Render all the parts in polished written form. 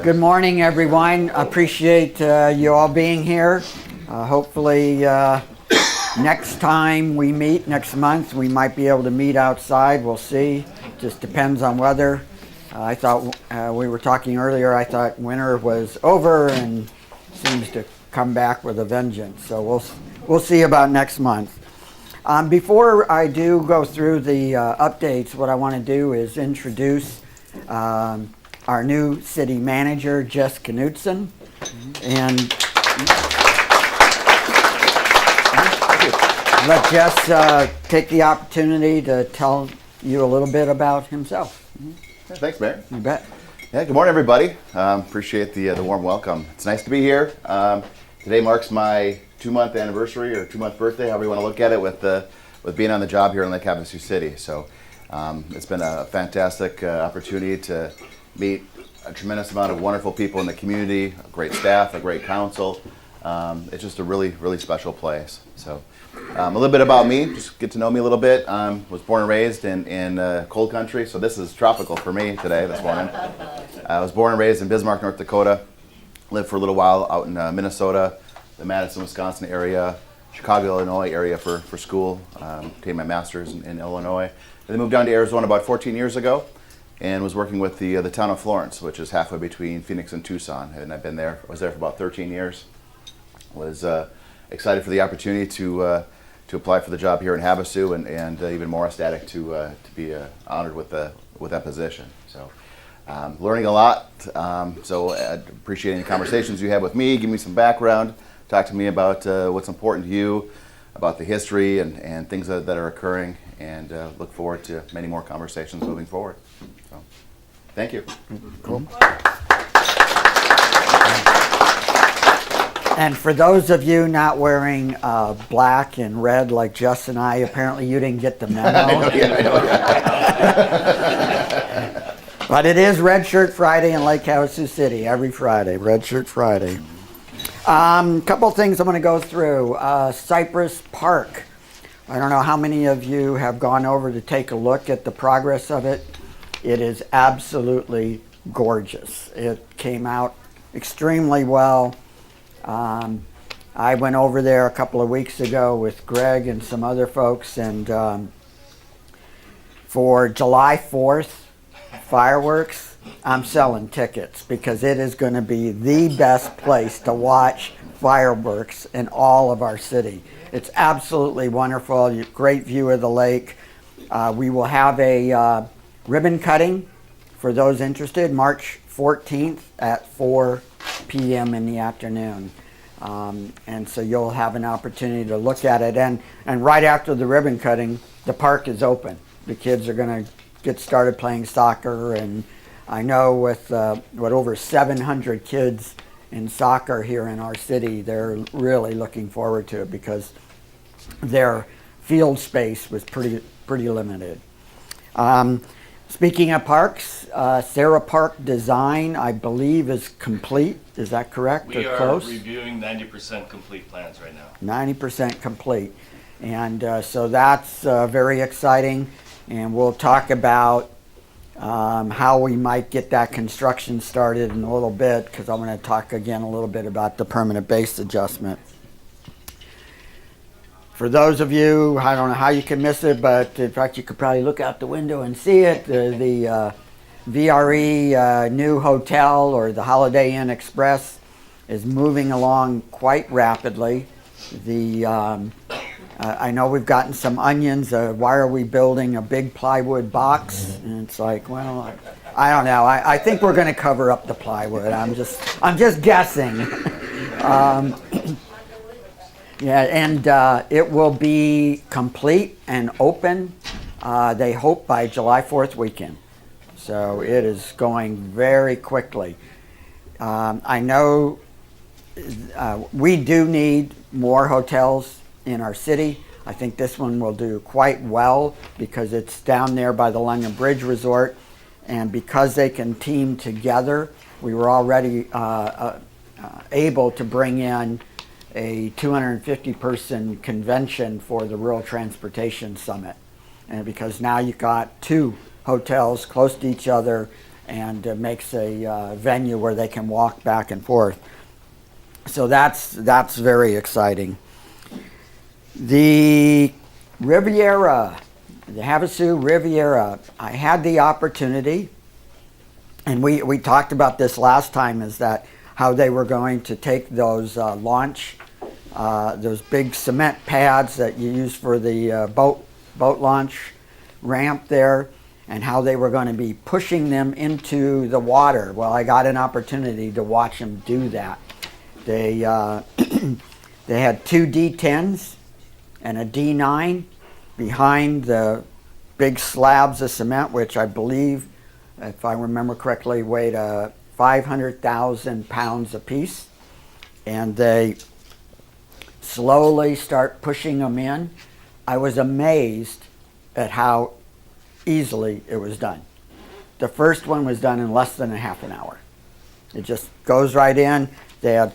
Good morning, everyone. Appreciate you all being here. Hopefully, next time we meet next month, we might be able to meet outside. We'll see. Just depends on weather. I thought we were talking earlier. I thought winter was over and seems to come back with a vengeance. So we'll see about next month. Before I do go through the updates, what I want to do is introduce our new city manager, Jess Knudsen, and let Jess take the opportunity to tell you a little bit about himself. Yeah, thanks, Mayor. You bet. Yeah, good morning, everybody. Appreciate the warm welcome. It's nice to be here. Today marks my 2-month anniversary or 2-month birthday, however you want to look at it, with being on the job here in Lake Havasu City. So it's been a fantastic opportunity to meet a tremendous amount of wonderful people in the community, a great staff, a great council. It's just a really, really special place. So a little bit about me, just get to know me a little bit. Was born and raised in cold country, so this is tropical for me today, this morning. I was born and raised in Bismarck, North Dakota. Lived for a little while out in Minnesota, the Madison, Wisconsin area, Chicago, Illinois area for school. Obtained my master's in Illinois. And then moved down to Arizona about 14 years ago and was working with the town of Florence, which is halfway between Phoenix and Tucson. And I was there for about 13 years. Was excited for the opportunity to apply for the job here in Havasu, and even more ecstatic to be honored with that position. So learning a lot. So I appreciate any conversations you have with me. Give me some background. Talk to me about what's important to you, about the history and things that are occurring, and look forward to many more conversations moving forward. So, thank you. Cool. And for those of you not wearing black and red like Jess and I, apparently you didn't get the memo. I know. But it is Red Shirt Friday in Lake Havasu City, every Friday, Red Shirt Friday. Couple things I'm going to go through. Cypress Park. I don't know how many of you have gone over to take a look at the progress of it. It is absolutely gorgeous. It came out extremely well. I went over there a couple of weeks ago with Greg and some other folks, and for July 4th fireworks, I'm selling tickets because it is going to be the best place to watch fireworks in all of our city. It's absolutely wonderful. Great view of the lake. We will have a ribbon cutting for those interested, March 14th at 4 p.m. in the afternoon. And so you'll have an opportunity to look at it. And right after the ribbon cutting, the park is open. The kids are going to get started playing soccer, and I know with over 700 kids in soccer here in our city, they're really looking forward to it because their field space was pretty limited. Speaking of parks, Sarah Park design, I believe, is complete. Is that correct? We or are close? reviewing 90% complete plans right now. 90% complete. And so that's very exciting. And we'll talk about how we might get that construction started in a little bit, because I'm going to talk again a little bit about the permanent base adjustment. For those of you, I don't know how you can miss it, but in fact you could probably look out the window and see it. The VRE new hotel, or the Holiday Inn Express, is moving along quite rapidly. I know we've gotten some onions. Why are we building a big plywood box? And it's like, well, I don't know. I think we're going to cover up the plywood. I'm just guessing. Yeah, and it will be complete and open, they hope, by July 4th weekend. So it is going very quickly. I know we do need more hotels in our city. I think this one will do quite well because it's down there by the London Bridge Resort, and because they can team together, we were already able to bring in a 250-person convention for the Rural Transportation Summit. And because now you've got two hotels close to each other, and makes a venue where they can walk back and forth. So that's very exciting. The Riviera, the Havasu Riviera, I had the opportunity, and we talked about this last time, is that how they were going to take those those big cement pads that you use for the boat launch ramp there, and how they were going to be pushing them into the water. Well, I got an opportunity to watch them do that. They they had two D10s and a D9 behind the big slabs of cement, which I believe, if I remember correctly, weighed 500,000 pounds apiece. And they slowly start pushing them in. I was amazed at how easily it was done. The first one was done in less than a half an hour. It just goes right in. They had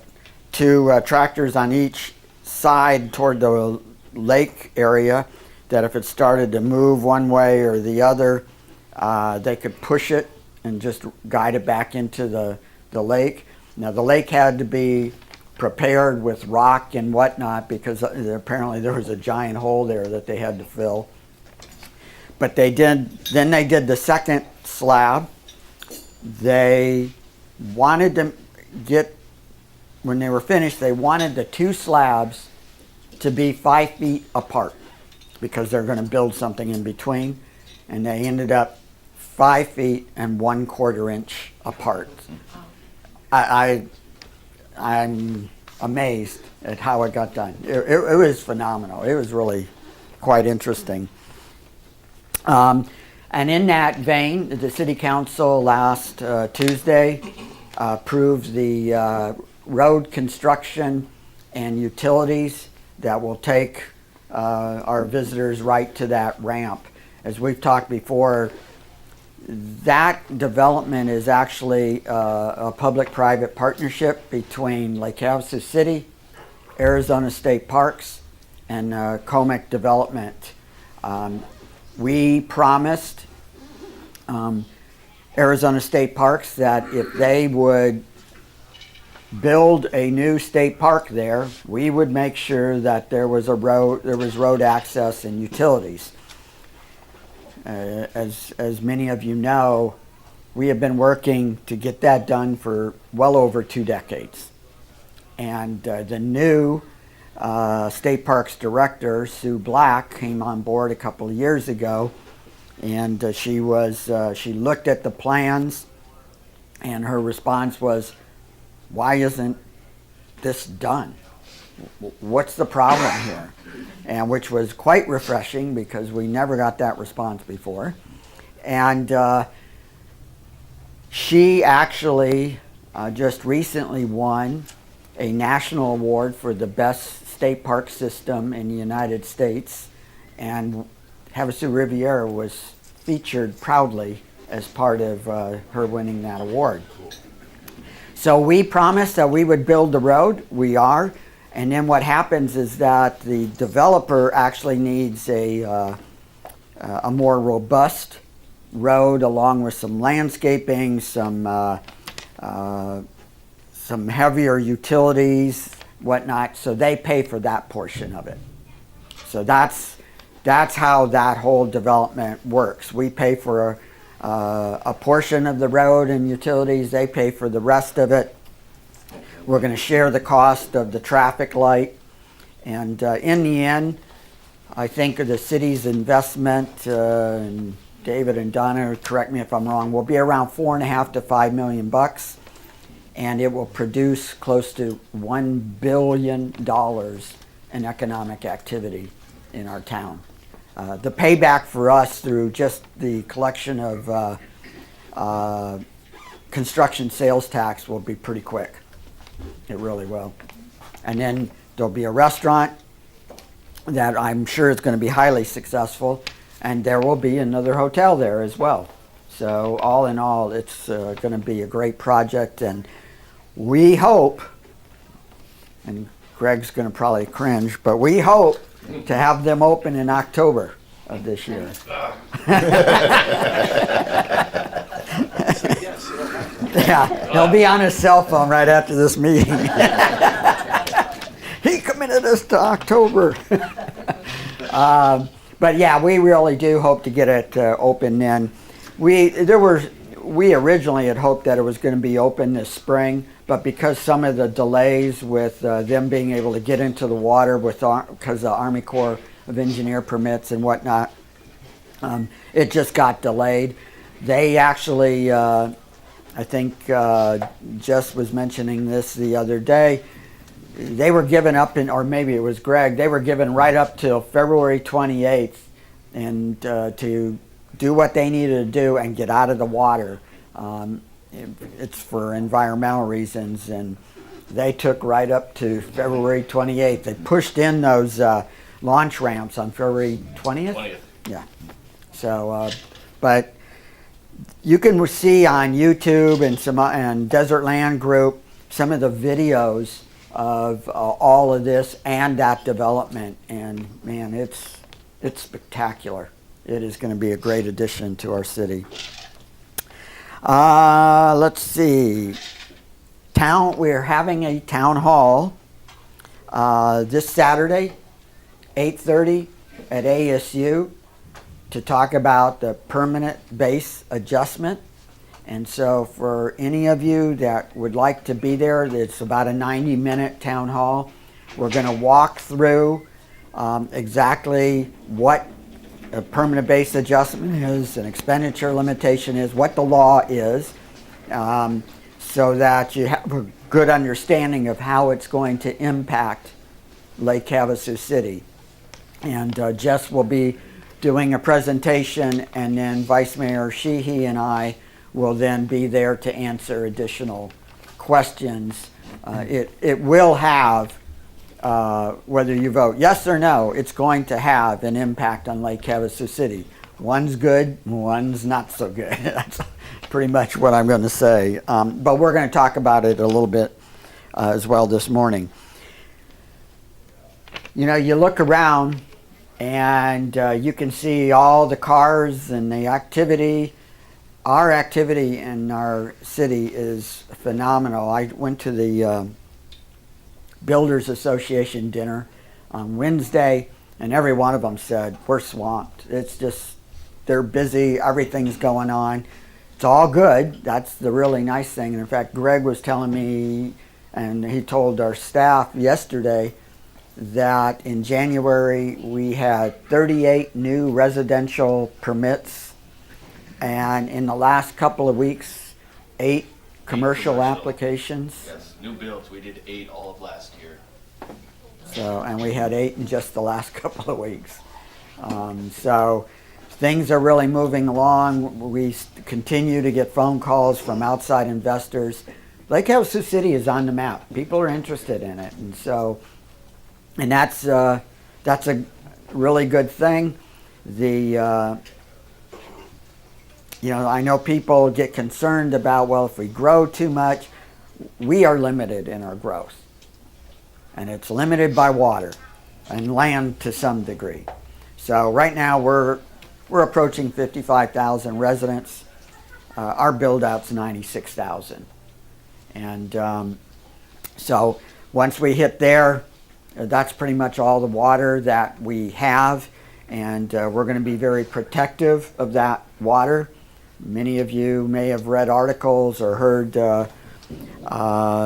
two tractors on each side toward the lake area, that if it started to move one way or the other, they could push it and just guide it back into the lake. Now, the lake had to be prepared with rock and whatnot, because apparently there was a giant hole there that they had to fill. But they did the second slab. They wanted to get, when they were finished, they wanted the two slabs to be 5 feet apart, because they're going to build something in between, and they ended up 5 feet and 1/4 inch apart. I'm amazed at how it got done. It was phenomenal. It was really quite interesting. And in that vein, the City Council last Tuesday approved the road construction and utilities that will take our visitors right to that ramp. As we've talked before, that development is actually a public-private partnership between Lake Havasu City, Arizona State Parks, and Comic Development. We promised Arizona State Parks that if they would build a new state park there, we would make sure that there was road access and utilities. As many of you know, we have been working to get that done for well over 2 decades. And the new State Parks Director, Sue Black, came on board a couple of years ago, and she looked at the plans, and her response was, "Why isn't this done? What's the problem here?" And which was quite refreshing, because we never got that response before. And she actually just recently won a national award for the best state park system in the United States, and Havasu Riviera was featured proudly as part of her winning that award. So we promised that we would build the road. We are. And then what happens is that the developer actually needs a more robust road, along with some landscaping, some heavier utilities, whatnot. So they pay for that portion of it. So that's how that whole development works. We pay for a portion of the road and utilities. They pay for the rest of it. We're going to share the cost of the traffic light. And in the end, I think the city's investment, and David and Donna, correct me if I'm wrong, will be around $4.5 to $5 million, and it will produce close to $1 billion in economic activity in our town. The payback for us through just the collection of construction sales tax will be pretty quick. It really will. And then there'll be a restaurant that I'm sure is going to be highly successful, and there will be another hotel there as well. So all in all, it's going to be a great project, and we hope, and Greg's going to probably cringe, but we hope to have them open in October of this year. Yeah, he'll be on his cell phone right after this meeting. He committed us to October. But yeah, we really do hope to get it open then. We originally had hoped that it was going to be open this spring, but because some of the delays with them being able to get into the water because the Army Corps of Engineer permits and whatnot, it just got delayed. They actually, I think Jess was mentioning this the other day, they were given up or maybe it was Greg, they were given right up till February 28th and to do what they needed to do and get out of the water. It's for environmental reasons, and they took right up to February 28th. They pushed in those launch ramps on February 20th? 20th. Yeah. So, but you can see on YouTube and Desert Land Group some of the videos of all of this and that development, and man, it's spectacular. It is going to be a great addition to our city. Let's see. We're having a town hall this Saturday, 8:30 at ASU, to talk about the permanent base adjustment. And so for any of you that would like to be there, it's about a 90-minute town hall. We're going to walk through exactly what a permanent base adjustment is, an expenditure limitation is, what the law is, so that you have a good understanding of how it's going to impact Lake Havasu City. And Jess will be doing a presentation, and then Vice Mayor Sheehy and I will then be there to answer additional questions. It will have, whether you vote yes or no, it's going to have an impact on Lake Havasu City. One's good, one's not so good. That's pretty much what I'm going to say. But we're going to talk about it a little bit as well this morning. You know, you look around and you can see all the cars and the activity. Our activity in our city is phenomenal. I went to the Builders Association dinner on Wednesday, and every one of them said, we're swamped. It's just, they're busy, everything's going on. It's all good. That's the really nice thing. And in fact, Greg was telling me, and he told our staff yesterday, that in January we had 38 new residential permits, and in the last couple of weeks, 8 commercial applications. Yes, new builds. We did 8 all of last year. So, and we had 8 in just the last couple of weeks. So things are really moving along. We continue to get phone calls from outside investors. Lake Havasu City is on the map. People are interested in it, and so, and that's a really good thing. You know, I know people get concerned about, well, if we grow too much, we are limited in our growth. And it's limited by water and land to some degree. So right now we're approaching 55,000 residents. Our build-out's 96,000. And so once we hit there, that's pretty much all the water that we have. And we're going to be very protective of that water. Many of you may have read articles or heard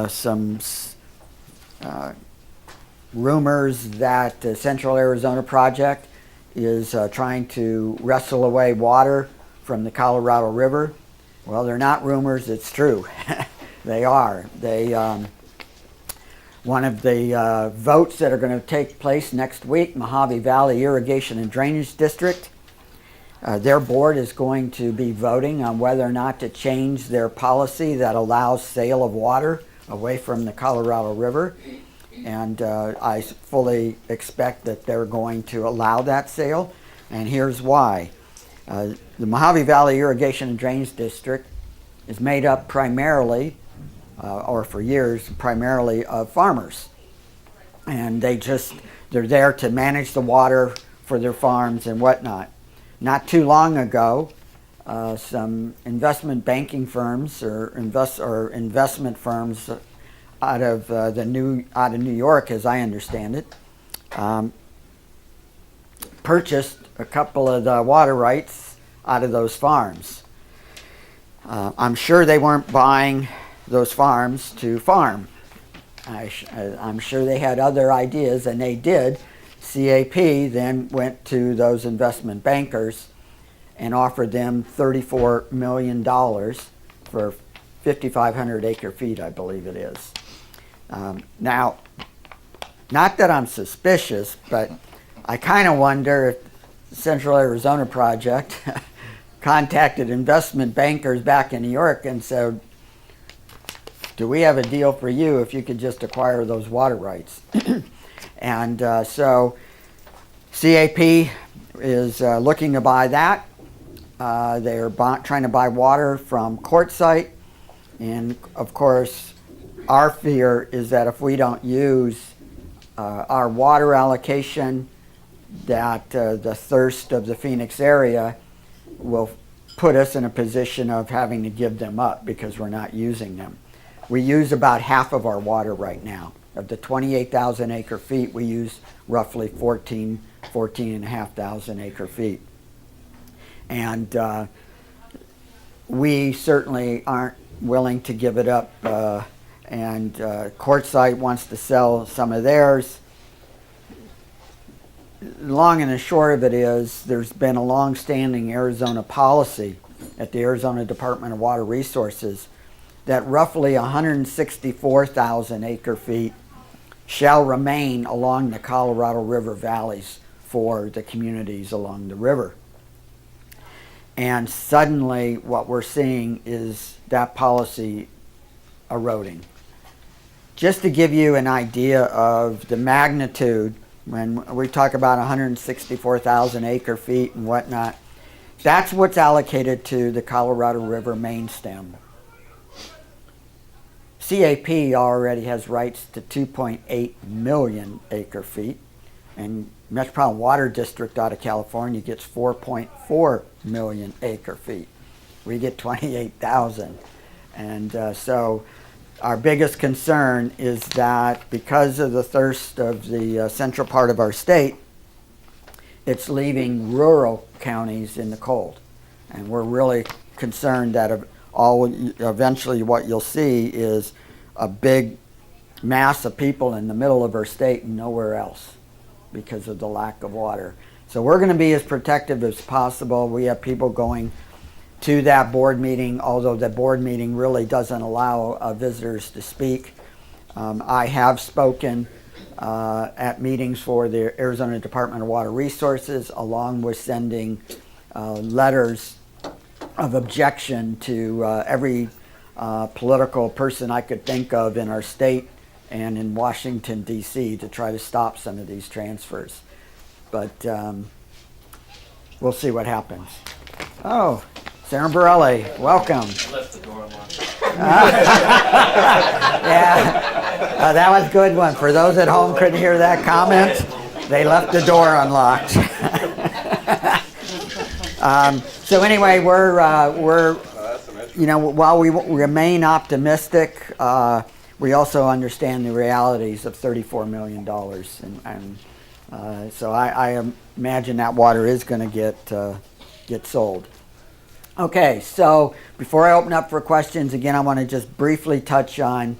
some rumors that the Central Arizona Project is trying to wrestle away water from the Colorado River. Well, they're not rumors, it's true. They are. One of the votes that are going to take place next week, Mojave Valley Irrigation and Drainage District, their board is going to be voting on whether or not to change their policy that allows sale of water away from the Colorado River. And I fully expect that they're going to allow that sale. And here's why. The Mojave Valley Irrigation and Drainage District is made up primarily, or for years, primarily of farmers. And they're there to manage the water for their farms and whatnot. Not too long ago, some investment banking firms or investment firms out of New York, as I understand it, purchased a couple of the water rights out of those farms. I'm sure they weren't buying those farms to farm. I'm sure they had other ideas, and they did. CAP then went to those investment bankers and offered them $34 million for 5,500 acre feet, I believe it is. Now, not that I'm suspicious, but I kind of wonder if the Central Arizona Project contacted investment bankers back in New York and said, do we have a deal for you if you could just acquire those water rights? And so CAP is looking to buy that. They're trying to buy water from Quartzsite. And of course, our fear is that if we don't use our water allocation, that the thirst of the Phoenix area will put us in a position of having to give them up because we're not using them. We use about half of our water right now. Of the 28,000 acre feet, we use roughly 14,500 acre feet. And we certainly aren't willing to give it up. And Quartzsite wants to sell some of theirs. Long and the short of it is there's been a long-standing Arizona policy at the Arizona Department of Water Resources that roughly 164,000 acre feet shall remain along the Colorado River valleys for the communities along the river. And suddenly what we're seeing is that policy eroding. Just to give you an idea of the magnitude, when we talk about 164,000 acre feet and whatnot, that's what's allocated to the Colorado River main stem. CAP already has rights to 2.8 million acre feet, and Metropolitan Water District out of California gets 4.4 million acre feet. We get 28,000. And so our biggest concern is that because of the thirst of the central part of our state, it's leaving rural counties in the cold. And we're really concerned that eventually what you'll see is a big mass of people in the middle of our state and nowhere else because of the lack of water. So we're going to be as protective as possible. We have people going to that board meeting, although the board meeting really doesn't allow visitors to speak. I have spoken at meetings for the Arizona Department of Water Resources, along with sending letters of objection to every political person I could think of in our state and in Washington, D.C. to try to stop some of these transfers. But we'll see what happens. Oh, Sarah Borelli, welcome. I left the door unlocked. Yeah, that was a good one. For those at home couldn't hear that comment, they left the door unlocked. So anyway, we're while we remain optimistic, we also understand the realities of $34 million, and so I imagine that water is going to get sold. Okay, so before I open up for questions, again, I want to just briefly touch on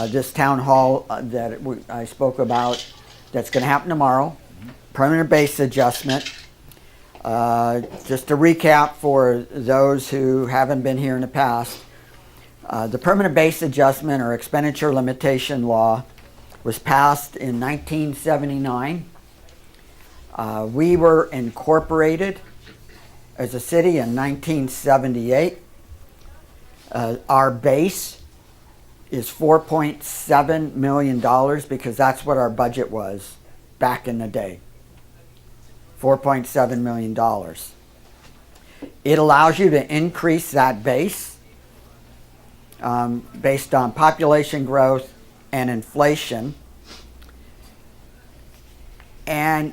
this town hall that I spoke about that's going to happen tomorrow, permanent base adjustment. Just to recap for those who haven't been here in the past, the permanent base adjustment or expenditure limitation law was passed in 1979. We were incorporated as a city in 1978. Our base is $4.7 million because that's what our budget was back in the day. $4.7 million. It allows you to increase that base based on population growth and inflation. And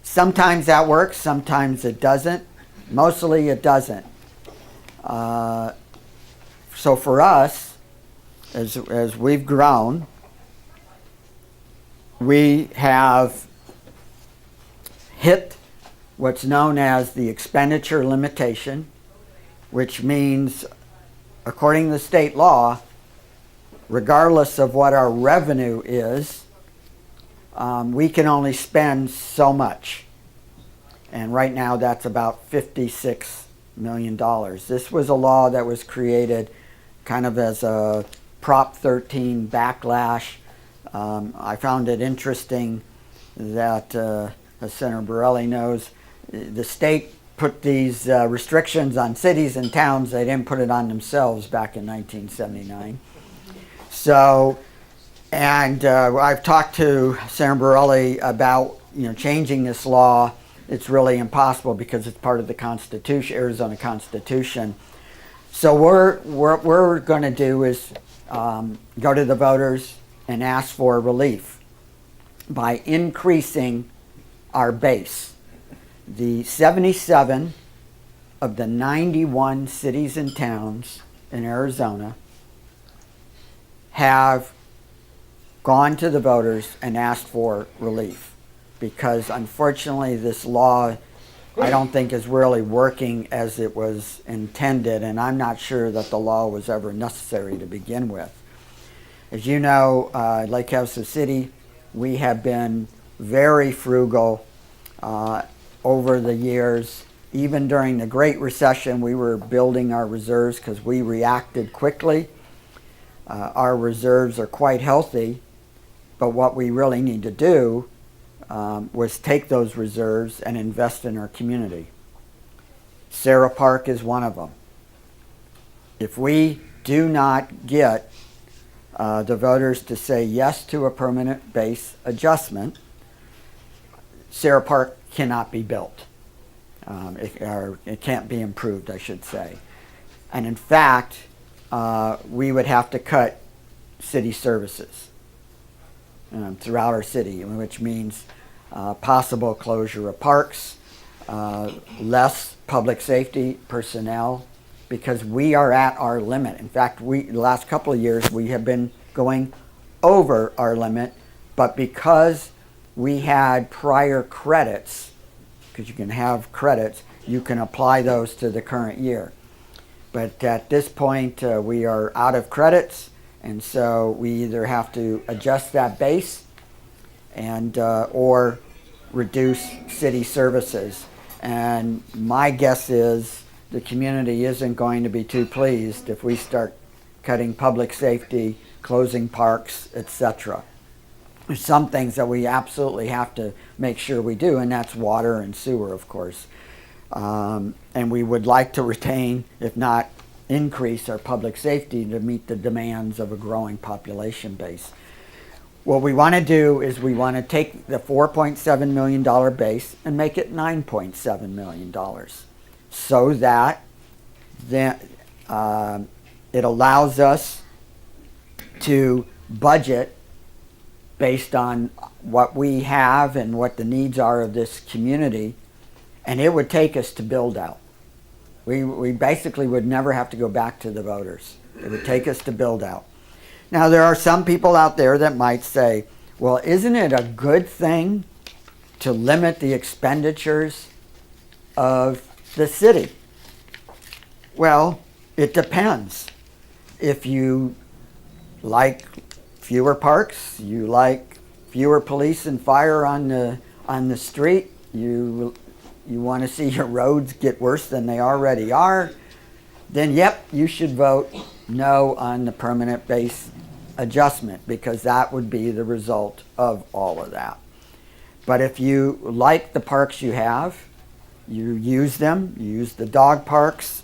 sometimes that works, sometimes it doesn't. Mostly it doesn't. So for us, as we've grown, we have hit what's known as the expenditure limitation, which means, according to state law, regardless of what our revenue is, we can only spend so much. And right now that's about $56 million. This was a law that was created kind of as a Prop 13 backlash. I found it interesting that, as Senator Borelli knows, the state put these restrictions on cities and towns. They didn't put it on themselves back in 1979. So, and I've talked to Senator Borelli about changing this law. It's really impossible because it's part of the Constitution, Arizona Constitution. So what we're going to do is go to the voters and ask for relief by increasing our base. The 77 of the 91 cities and towns in Arizona have gone to the voters and asked for relief, because unfortunately this law, I don't think, is really working as it was intended, and I'm not sure that the law was ever necessary to begin with. As you know, Lake Havasu City, we have been very frugal over the years. Even during the Great Recession, we were building our reserves because we reacted quickly. Our reserves are quite healthy, but what we really need to do was take those reserves and invest in our community. Sarah Park is one of them. If we do not get the voters to say yes to a permanent base adjustment, Sarah Park cannot be built. It can't be improved, I should say. And in fact, we would have to cut city services throughout our city, which means possible closure of parks, less public safety personnel, because we are at our limit. In fact, the last couple of years we have been going over our limit, but because we had prior credits, because you can have credits, you can apply those to the current year. But at this point, we are out of credits, and so we either have to adjust that base and or reduce city services. And my guess is the community isn't going to be too pleased if we start cutting public safety, closing parks, etc. There's some things that we absolutely have to make sure we do, and that's water and sewer, of course. And we would like to retain, if not increase, our public safety to meet the demands of a growing population base. What we want to do is we want to take the $4.7 million base and make it $9.7 million, so that it allows us to budget based on what we have and what the needs are of this community, and it would take us to build out. We basically would never have to go back to the voters. It would take us to build out. Now, there are some people out there that might say, well, isn't it a good thing to limit the expenditures of the city? Well, it depends. If you like fewer parks, you like fewer police and fire on the street, you want to see your roads get worse than they already are, then yep, you should vote no on the permanent base adjustment, because that would be the result of all of that. But if you like the parks you have, you use them, you use the dog parks,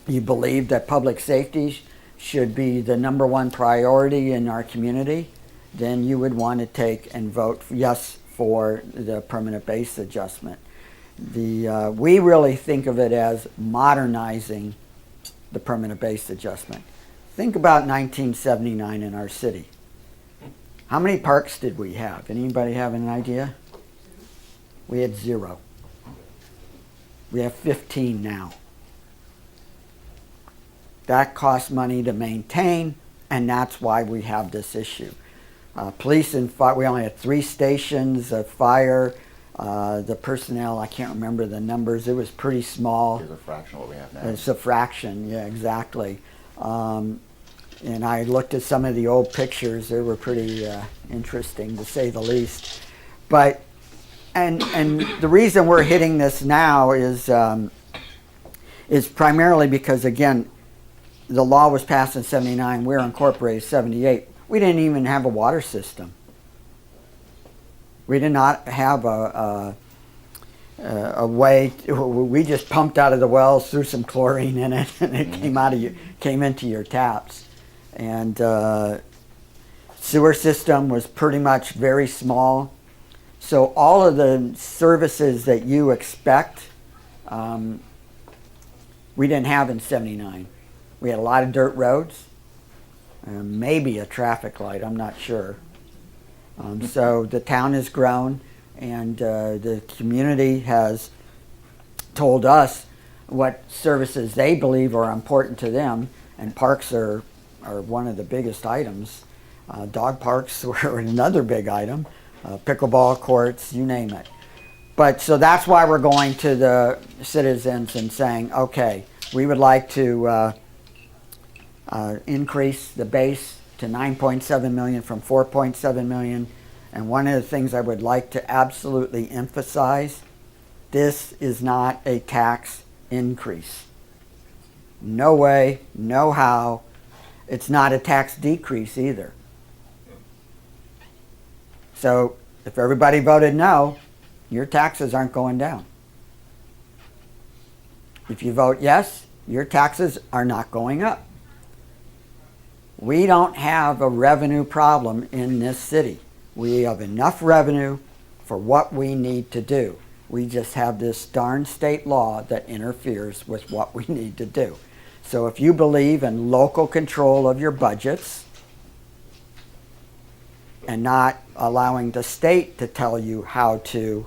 you believe that public safety should be the number one priority in our community, then you would want to take and vote yes for the permanent base adjustment. We really think of it as modernizing the permanent base adjustment. Think about 1979 in our city. How many parks did we have? Anybody have an idea? We had 0. We have 15 now. That costs money to maintain, and that's why we have this issue. Police and fire, we only had 3 stations of fire. The personnel, I can't remember the numbers. It was pretty small. Here's a fraction of what we have now. It's a fraction, yeah, exactly. And I looked at some of the old pictures. They were pretty interesting, to say the least. But and the reason we're hitting this now is primarily because, again, the law was passed in '79. We were incorporated in '78. We didn't even have a water system. We did not have a way. We just pumped out of the wells, threw some chlorine in it, and it came into your taps. And sewer system was pretty much very small. So all of the services that you expect, we didn't have in '79. We had a lot of dirt roads, maybe a traffic light, I'm not sure. So the town has grown, and the community has told us what services they believe are important to them, and parks are one of the biggest items. Dog parks were another big item, pickleball courts, you name it. But so that's why we're going to the citizens and saying, okay, we would like to increase the base to 9.7 million from 4.7 million. And one of the things I would like to absolutely emphasize, this is not a tax increase. No way, no how. It's not a tax decrease either. So if everybody voted no, your taxes aren't going down. If you vote yes, your taxes are not going up. We don't have a revenue problem in this city. We have enough revenue for what we need to do. We just have this darn state law that interferes with what we need to do. So if you believe in local control of your budgets and not allowing the state to tell you how to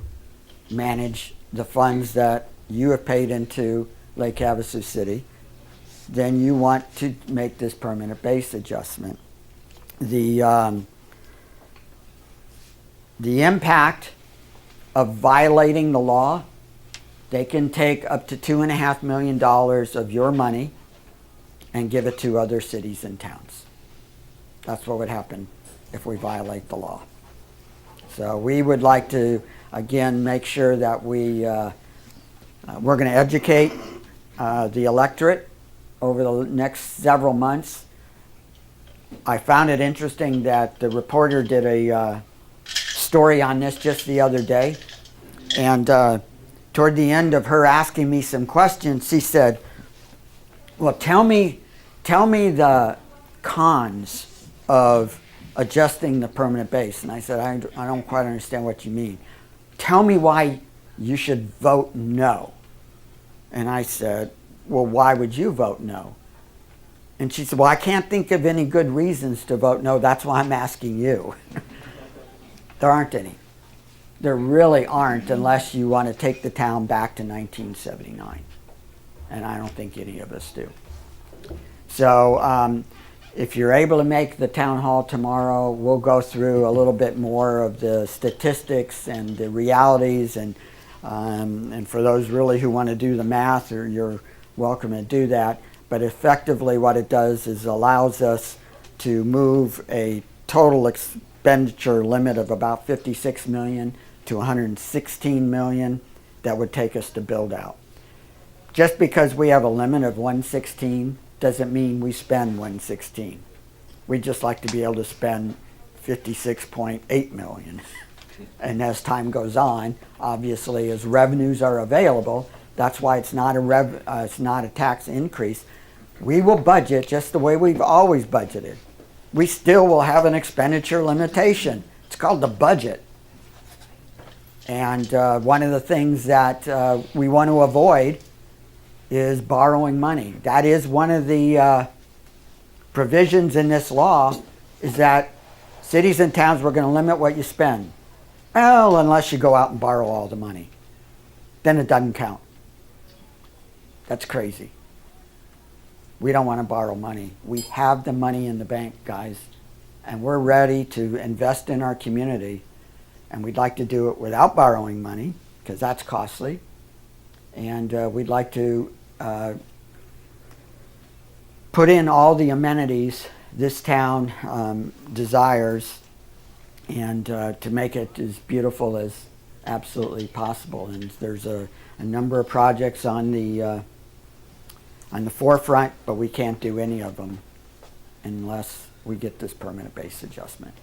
manage the funds that you have paid into Lake Havasu City, then you want to make this permanent base adjustment. The impact of violating the law, they can take up to $2.5 million of your money and give it to other cities and towns. That's what would happen if we violate the law. So we would like to, again, make sure that we're going to educate the electorate over the next several months. I found it interesting that the reporter did a story on this just the other day, and toward the end of her asking me some questions, she said, well, tell me the cons of adjusting the permanent base. And I said, I don't quite understand what you mean. Tell me why you should vote no. And I said, well, why would you vote no? And she said, well, I can't think of any good reasons to vote no. That's why I'm asking you. There aren't any. There really aren't, unless you want to take the town back to 1979. And I don't think any of us do. So if you're able to make the town hall tomorrow, we'll go through a little bit more of the statistics and the realities. And for those really who want to do the math, you're welcome to do that. But effectively what it does is allows us to move a total expenditure limit of about 56 million to 116 million that would take us to build out. Just because we have a limit of 116 doesn't mean we spend 116. We'd just like to be able to spend 56.8 million. And as time goes on, obviously as revenues are available, that's why it's not a tax increase. We will budget just the way we've always budgeted. We still will have an expenditure limitation. It's called the budget. And one of the things that we want to avoid is borrowing money. That is one of the provisions in this law, is that cities and towns, we're going to limit what you spend. Well, unless you go out and borrow all the money. Then it doesn't count. That's crazy. We don't want to borrow money. We have the money in the bank, guys, and we're ready to invest in our community. And we'd like to do it without borrowing money, because that's costly. And we'd like to put in all the amenities this town desires, and to make it as beautiful as absolutely possible. And there's a number of projects on the forefront, but we can't do any of them unless we get this permanent base adjustment.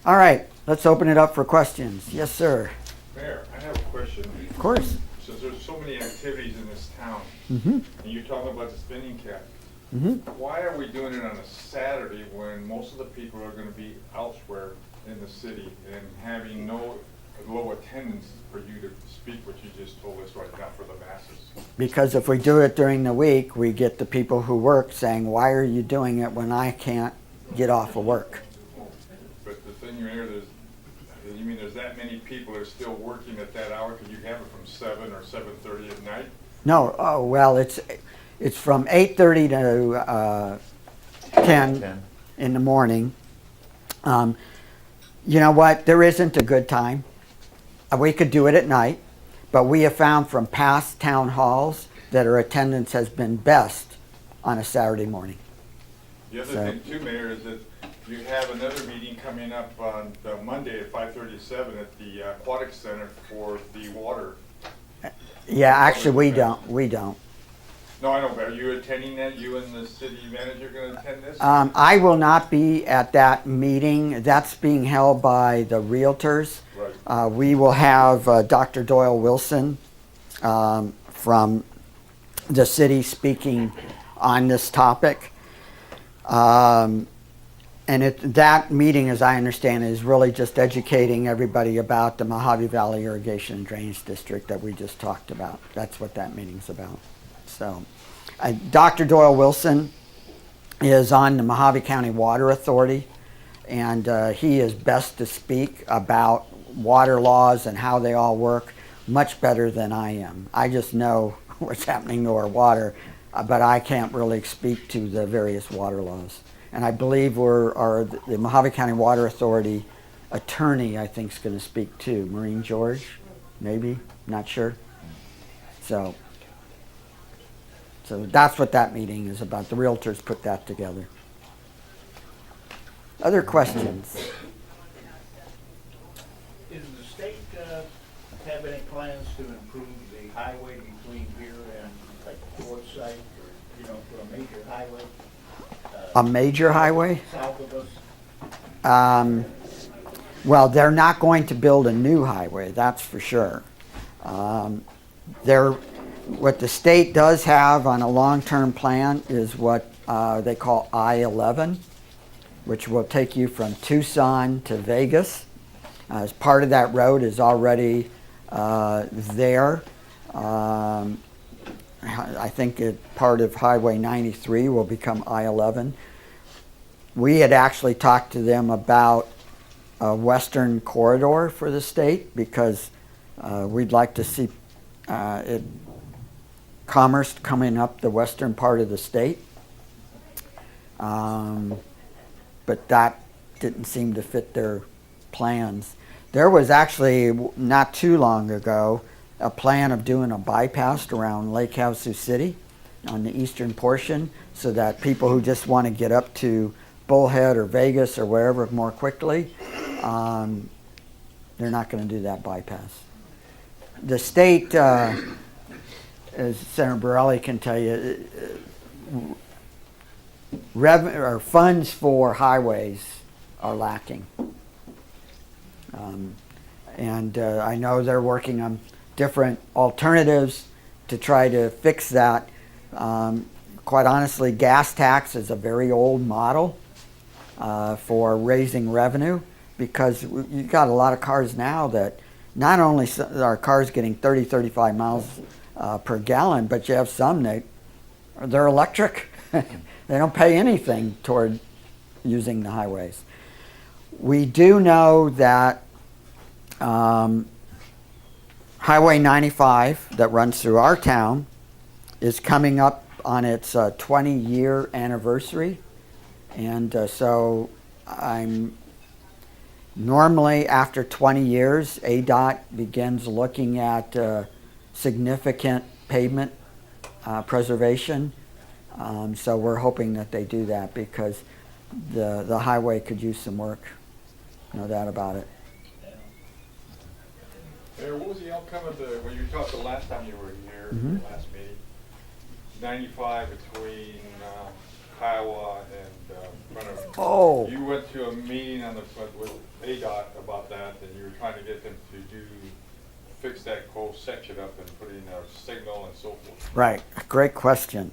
All right, let's open it up for questions. Yes, sir. Mayor, I have a question. Of course. Since there's so many activities in this town, Mm-hmm. and you're talking about the spinning cap, Mm-hmm. why are we doing it on a Saturday when most of the people are gonna be elsewhere in the city and having no low attendance for you to speak what you just told us right now for the masses? Because if we do it during the week, we get the people who work saying, why are you doing it when I can't get off of work? But the thing here, you mean there's that many people that are still working at that hour? Could you have it from 7 or 7:30 at night? No, oh, well, it's from 8:30 to 10 in the morning. You know what? There isn't a good time. We could do it at night, but we have found from past town halls that our attendance has been best on a Saturday morning. The other So- thing too, Mayor, is that you have another meeting coming up on Monday at 5:37 at the Aquatic Center for the water. Yeah, actually, we don't. No, I know, but are you attending that? You and the city manager gonna attend this? I will not be at that meeting. That's being held by the realtors. Right. We will have Dr. Doyle Wilson from the city speaking on this topic. And that meeting, as I understand it, is really just educating everybody about the Mojave Valley Irrigation and Drainage District that we just talked about. That's what that meeting's about. So, Dr. Doyle Wilson is on the Mojave County Water Authority, and he is best to speak about water laws and how they all work much better than I am. I just know what's happening to our water, but I can't really speak to the various water laws. And I believe the Mojave County Water Authority attorney, I think, is going to speak too. Maureen George, maybe, not sure. So that's what that meeting is about. The realtors put that together. Other questions? Does the state have any plans to improve the highway between here and like Forsyth, or, you know, for a major highway? A major highway? South of us? Well, they're not going to build a new highway, that's for sure. What the state does have on a long-term plan is what they call I-11, which will take you from Tucson to Vegas. As part of that road is already there. I think part of Highway 93 will become I-11. We had actually talked to them about a western corridor for the state because we'd like to see commerce coming up the western part of the state. But that didn't seem to fit their plans. There was actually, not too long ago, a plan of doing a bypass around Lake Havasu City on the eastern portion so that people who just want to get up to Bullhead or Vegas or wherever more quickly, they're not going to do that bypass. The state, as Senator Borelli can tell you, funds for highways are lacking. And I know they're working on different alternatives to try to fix that. Quite honestly, gas tax is a very old model for raising revenue because you've got a lot of cars now that not only are cars getting 30, 35 miles per gallon, but you have some that they're electric. They don't pay anything toward using the highways. We do know that Highway 95 that runs through our town is coming up on its 20-year anniversary. And so I'm normally after 20 years, ADOT begins looking at significant pavement preservation. So we're hoping that they do that because the highway could use some work, no doubt about it. Mayor, what was the outcome of when you talked the last time you were here, Mhm. the last meeting? 95 between Kiowa and front of. Oh. You went to a meeting with ADOT about that, and you were trying to get them to fix that whole section up and put in a signal and so forth. Right, great question.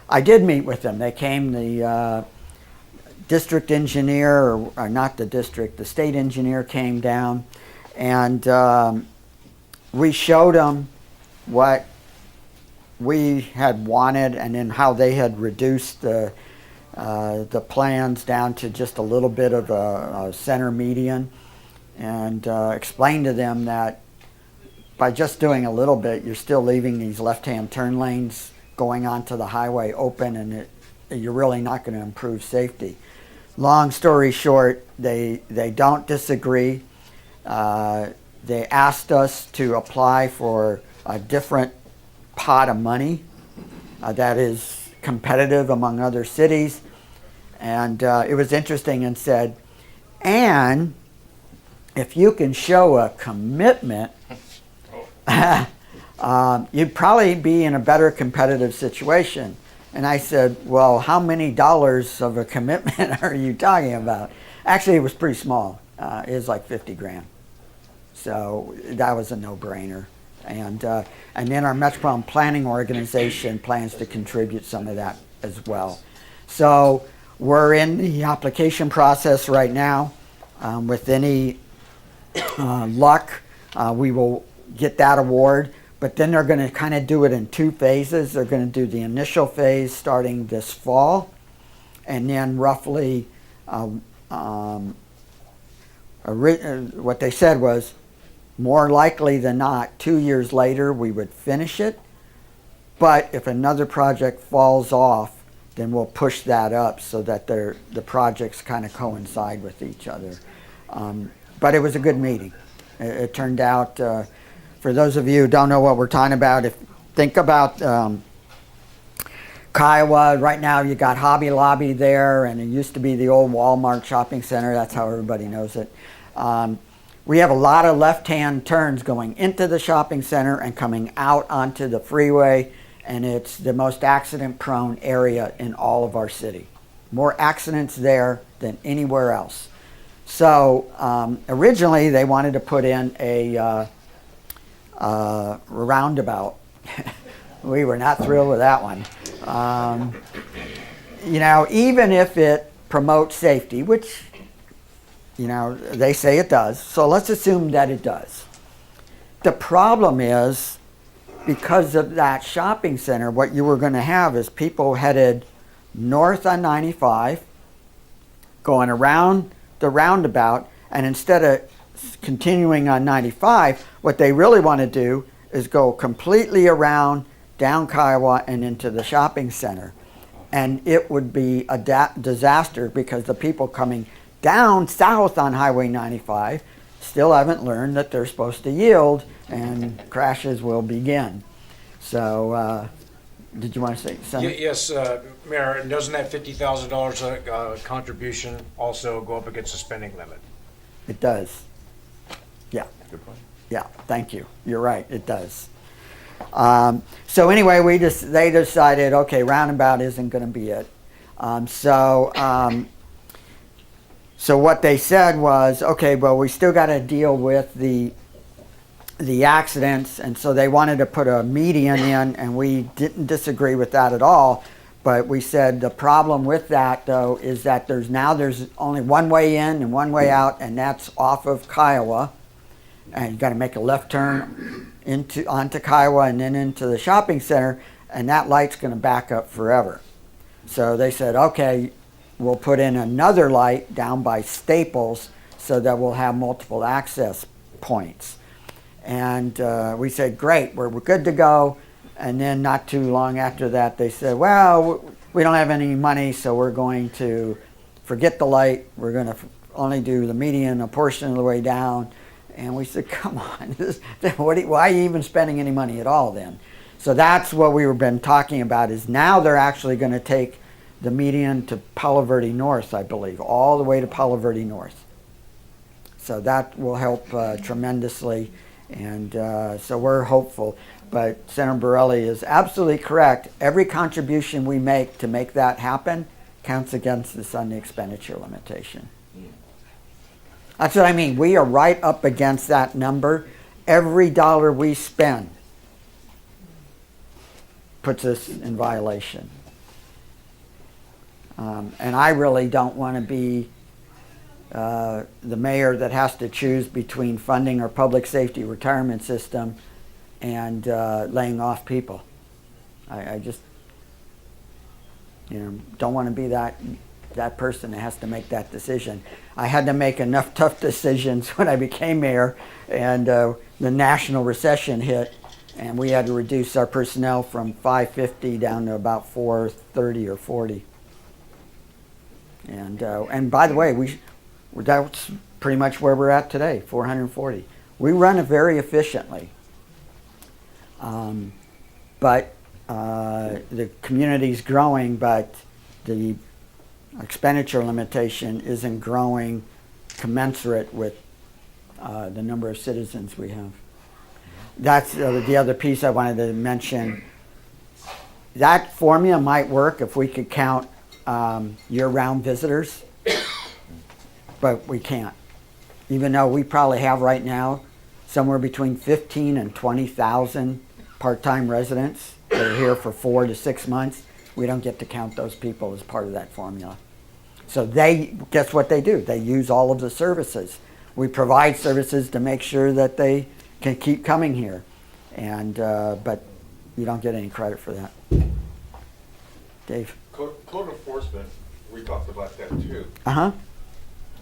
I did meet with them. They came, the district engineer, or not the district, the state engineer came down, and we showed them what we had wanted and then how they had reduced the plans down to just a little bit of a center median, and explained to them that by just doing a little bit, you're still leaving these left-hand turn lanes going onto the highway open, and you're really not going to improve safety. Long story short, they don't disagree. They asked us to apply for a different pot of money that is competitive among other cities. And it was interesting and said, and if you can show a commitment, you'd probably be in a better competitive situation. And I said, well, how many dollars of a commitment are you talking about? Actually, it was pretty small. It was like 50 grand. So that was a no-brainer. And then our Metropolitan Planning Organization plans to contribute some of that as well. So we're in the application process right now. With any luck, we will get that award. But then they're going to kind of do it in two phases. They're going to do the initial phase starting this fall, and then roughly what they said was more likely than not 2 years later we would finish it. But if another project falls off, then we'll push that up so that the projects kind of coincide with each other. But it was a good meeting. It turned out, for those of you who don't know what we're talking about, think about Kiowa. Right now you got Hobby Lobby there, and it used to be the old Walmart shopping center. That's how everybody knows it. We have a lot of left-hand turns going into the shopping center and coming out onto the freeway, and it's the most accident-prone area in all of our city. More accidents there than anywhere else. So originally they wanted to put in a roundabout. We were not thrilled with that one. Even if it promotes safety, which they say it does, so let's assume that it does. The problem is, because of that shopping center, what you were going to have is people headed north on 95, going around the roundabout, and instead of continuing on 95, what they really want to do is go completely around down Kiowa and into the shopping center. And it would be a disaster because the people coming down south on Highway 95 still haven't learned that they're supposed to yield, and crashes will begin. So, did you want to say something? Yes, Mayor, and doesn't that $50,000 contribution also go up against the spending limit? It does. Yeah. Good point. Yeah, thank you. You're right, it does. So anyway, they decided, okay, roundabout isn't going to be it. So what they said was, okay, well, we still got to deal with the accidents, and so they wanted to put a median in, and we didn't disagree with that at all. But we said the problem with that, though, is that there's only one way in and one way out, and that's off of Kiowa. And you got to make a left turn onto Kiowa and then into the shopping center, and that light's going to back up forever. So they said, okay, we'll put in another light down by Staples so that we'll have multiple access points. And we said, great, we're good to go. And then not too long after that, they said, well, we don't have any money, so we're going to forget the light. We're going to only do the median a portion of the way down. And we said, come on, why are you even spending any money at all then? So that's what we've been talking about, is now they're actually going to take the median to Palo Verde North, I believe, all the way to Palo Verde North. So that will help tremendously, and so we're hopeful. But Senator Borelli is absolutely correct. Every contribution we make to make that happen counts against us on the expenditure limitation. That's what I mean. We are right up against that number. Every dollar we spend puts us in violation. And I really don't want to be the mayor that has to choose between funding our public safety retirement system and laying off people. I just, don't want to be that person that has to make that decision. I had to make enough tough decisions when I became mayor, and the national recession hit, and we had to reduce our personnel from 550 down to about 430 or 40. And by the way, that's pretty much where we're at today, 440. We run it very efficiently. But the community's growing, but the expenditure limitation isn't growing commensurate with the number of citizens we have. That's the other piece I wanted to mention. That formula might work if we could count year-round visitors, but we can't. Even though we probably have right now somewhere between 15 and 20,000 part-time residents that are here for 4 to 6 months, we don't get to count those people as part of that formula. So guess what they do? They use all of the services. We provide services to make sure that they can keep coming here, but you don't get any credit for that. Dave? Code enforcement, we talked about that too. Uh-huh.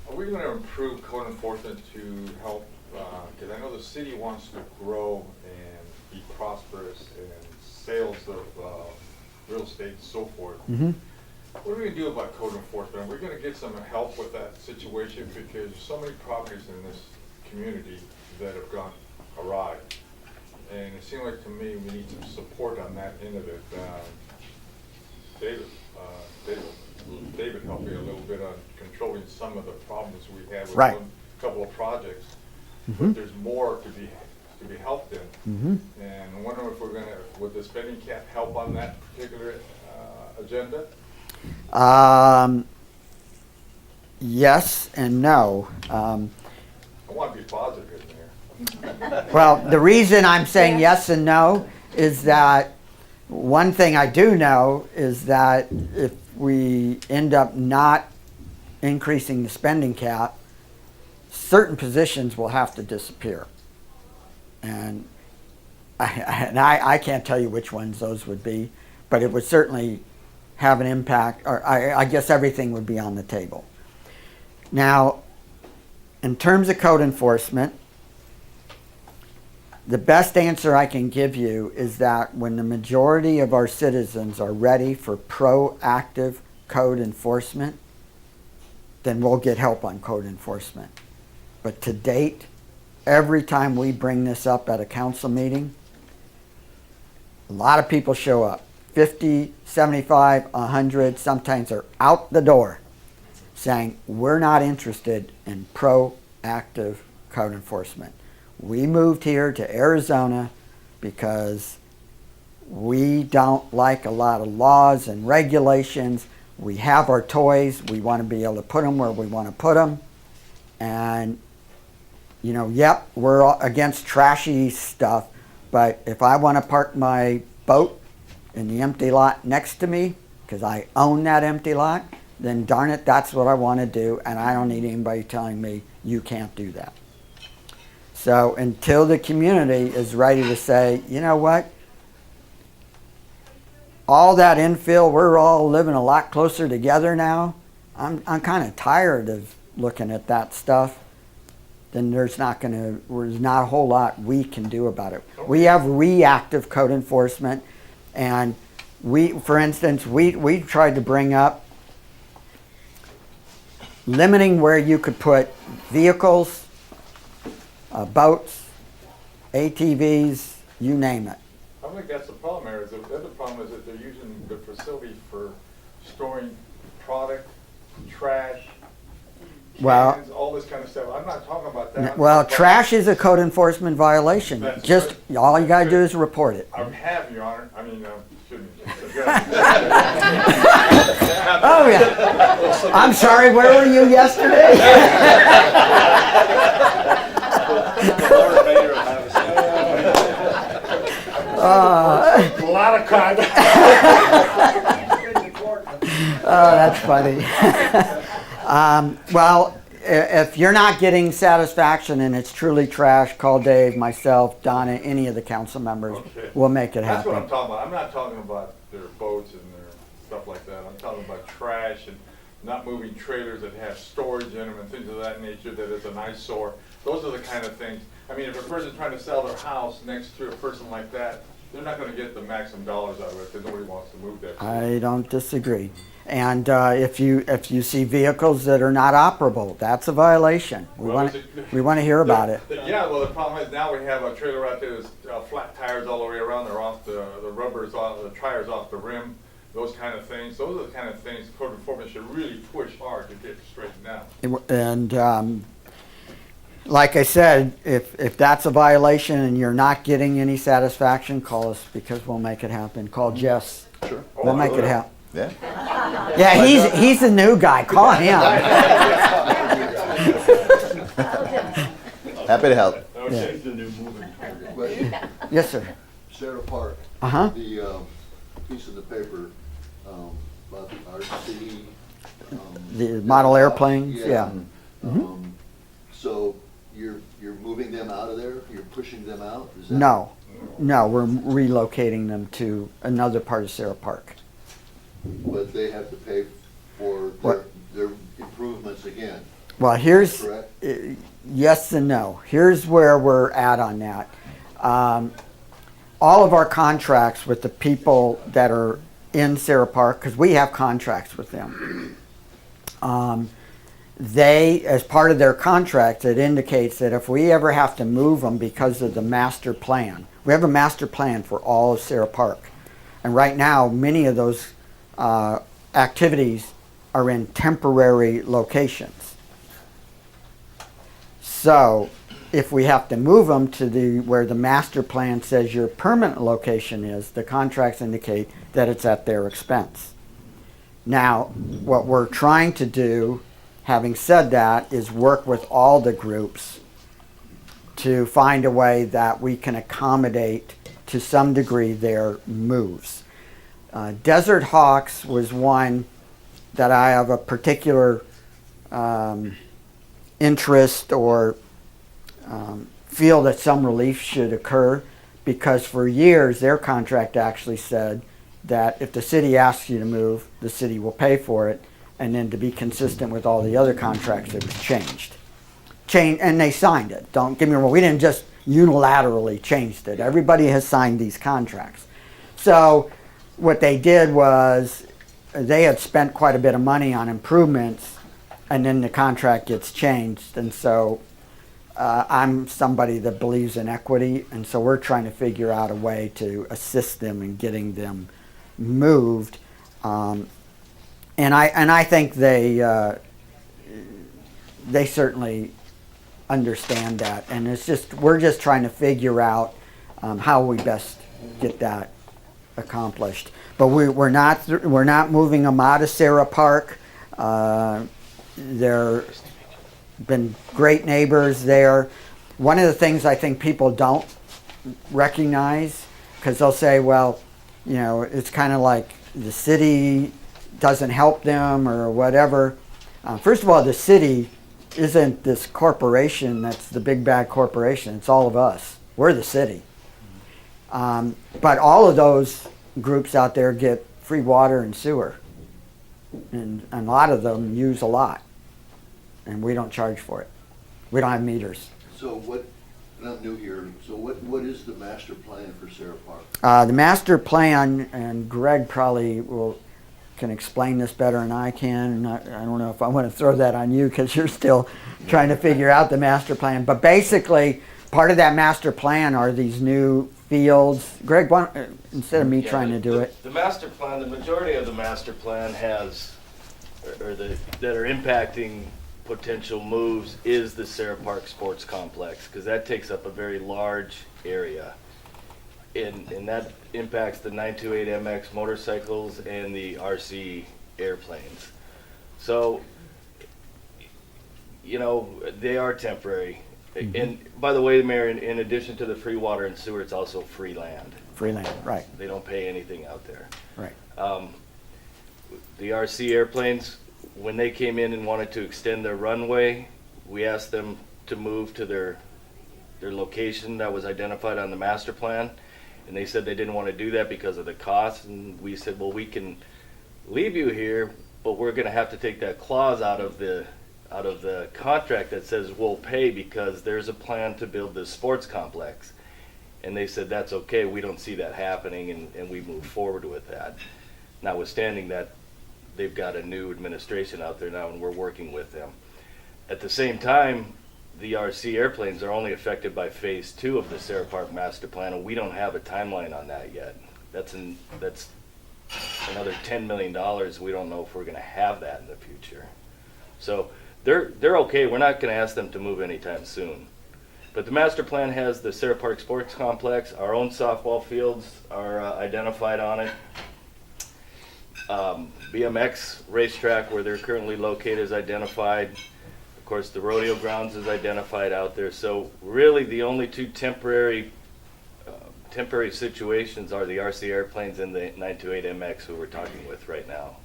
Are we going to improve code enforcement to help, because I know the city wants to grow and be prosperous and sales of real estate and so forth. Mm-hmm. What are we going to do about code enforcement? Are we going to get some help with that situation? Because there's so many properties in this community that have gone awry. And it seemed like to me we need some support on that end of it. David helped me a little bit on controlling some of the problems we had with Right. a couple of projects. Mm-hmm. But there's more to be helped in. Mm-hmm. And I'm wondering if we're going to, would the spending cap help on that particular agenda? Yes and no. I want to be positive in there. Well, the reason I'm saying yes and no is that one thing I do know is that if we end up not increasing the spending cap, certain positions will have to disappear. And I can't tell you which ones those would be, but it would certainly have an impact, or I guess everything would be on the table. Now, in terms of code enforcement, the best answer I can give you is that when the majority of our citizens are ready for proactive code enforcement, then we'll get help on code enforcement. But to date, every time we bring this up at a council meeting, a lot of people show up. 50, 75, 100, sometimes they're out the door saying, we're not interested in proactive code enforcement. We moved here to Arizona because we don't like a lot of laws and regulations. We have our toys. We want to be able to put them where we want to put them. And, yep, we're against trashy stuff. But if I want to park my boat in the empty lot next to me, because I own that empty lot, then darn it, that's what I want to do. And I don't need anybody telling me you can't do that. So until the community is ready to say, you know what, all that infill, we're all living a lot closer together now. I'm kind of tired of looking at that stuff. then there's not a whole lot we can do about it. We have reactive code enforcement, and for instance, we tried to bring up limiting where you could put vehicles, boats, ATVs, you name it. I think that's the problem, Aaron. The other problem is that they're using the facility for storing product, trash, Well, cans, all this kind of stuff. I'm not talking about that. well, trash is a code enforcement violation. That's Just right. all you gotta do is report it. I have, Your Honor. I mean, shouldn't. Oh yeah. I'm sorry. Where were you yesterday? A lot of content. Oh, that's funny. Well, if you're not getting satisfaction and it's truly trash, call Dave, myself, Donna, any of the council members. Okay. We'll make it That's what I'm happen. talking about. I'm not talking about their boats and their stuff like that. I'm talking about trash and not moving trailers that have storage in them and things of that nature that is an eyesore. Those are the kind of things. I mean, if a person's trying to sell their house next to a person like that, they're not gonna get the maximum dollars out of it because nobody wants to move that. I don't disagree. And if you see vehicles that are not operable, that's a violation. We Well, want to hear about it. Yeah, well, the problem is now we have a trailer out there that's flat tires all the way around. They're off the rubbers off, the tires off the rim, those kind of things. Those are the kind of things code enforcement should really push hard to get straightened out. And like I said, if that's a violation and you're not getting any satisfaction, call us because we'll make it happen. Call Jess. Sure. We'll make it happen. Yeah. Yeah, he's the new guy. Call him. Happy to help. Okay. The new moving target. Yes, sir. Sarah Park, Uh-huh. the piece of the paper about our city. The model airplanes, yeah. So you're moving them out of there? You're pushing them out? Is that- No, we're relocating them to another part of Sarah Park. But they have to pay for What? their improvements again, Well, here's, correct? yes and no. Here's where we're at on that. All of our contracts with the people that are in Sarah Park, because we have contracts with them, they, as part of their contract, it indicates that if we ever have to move them because of the master plan, we have a master plan for all of Sarah Park. And right now, many of those activities are in temporary locations. So if we have to move them to where the master plan says your permanent location is, the contracts indicate that it's at their expense. Now, what we're trying to do, having said that, is work with all the groups to find a way that we can accommodate to some degree their moves. Desert Hawks was one that I have a particular interest or feel that some relief should occur, because for years their contract actually said that if the city asks you to move, the city will pay for it, and then to be consistent with all the other contracts, it was changed. And they signed it. Don't get me wrong, we didn't just unilaterally change it. Everybody has signed these contracts. So what they did was they had spent quite a bit of money on improvements, and then the contract gets changed. And so I'm somebody that believes in equity, and so we're trying to figure out a way to assist them in getting them moved. And I think they certainly understand that, and we're just trying to figure out how we best get that accomplished. But we're not moving them out of Sarah Park. They're been great neighbors there. One of the things I think people don't recognize, because they'll say, well, you know, it's kind of like the city doesn't help them or whatever. First of all, the city isn't this corporation that's the big bad corporation. It's all of us. We're the city. But all of those groups out there get free water and sewer. And a lot of them use a lot. And we don't charge for it. We don't have meters. So what, and I'm new here, so what is the master plan for Sarah Park? The master plan, and Greg probably can explain this better than I can. And I don't know if I want to throw that on you because you're still trying to figure out the master plan. But basically, part of that master plan are these new fields. Greg, instead of me trying to do it. The master plan, the majority of the master plan has, that are impacting potential moves is the Sarah Park Sports Complex, because that takes up a very large area. And that impacts the 928MX motorcycles and the RC airplanes. So, you know, they are temporary. And by the way, Mayor, in addition to the free water and sewer, it's also free land. Free land, right, They don't pay anything out there. right. The RC airplanes, when they came in and wanted to extend their runway, we asked them to move to their location that was identified on the master plan. And they said they didn't want to do that because of the cost. And we said, well, we can leave you here, but we're going to have to take that clause out of the contract that says we'll pay because there's a plan to build this sports complex. And they said, that's okay, we don't see that happening, and we moved forward with that. Notwithstanding that, they've got a new administration out there now and we're working with them. At the same time, the RC airplanes are only affected by phase 2 of the Sarah Park master plan, and we don't have a timeline on that yet. That's another $10 million. We don't know if we're gonna have that in the future. So they're okay. We're not gonna ask them to move anytime soon. But the master plan has the Sarah Park Sports Complex. Our own softball fields are identified on it. BMX racetrack where they're currently located is identified. Of course, the rodeo grounds is identified out there. So really the only two temporary situations are the RC airplanes and the 928MX who we're talking with right now.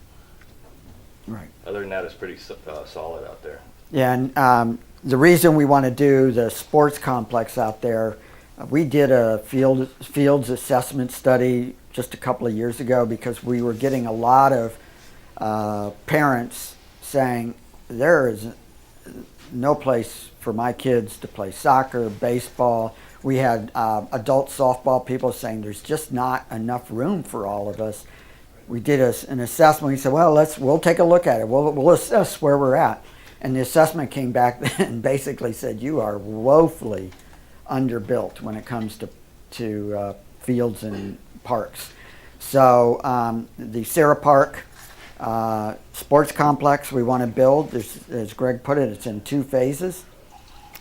Right. Other than that, it's pretty solid out there. Yeah, and the reason we want to do the sports complex out there, we did a fields assessment study just a couple of years ago because we were getting a lot of parents saying there is no place for my kids to play soccer, baseball. We had adult softball people saying there's just not enough room for all of us. We did an assessment. We said, well, we'll take a look at it. We'll assess where we're at. And the assessment came back and basically said you are woefully underbuilt when it comes to fields and parks. So the Sarah Park sports complex we want to build, as Greg put it, it's in 2 phases,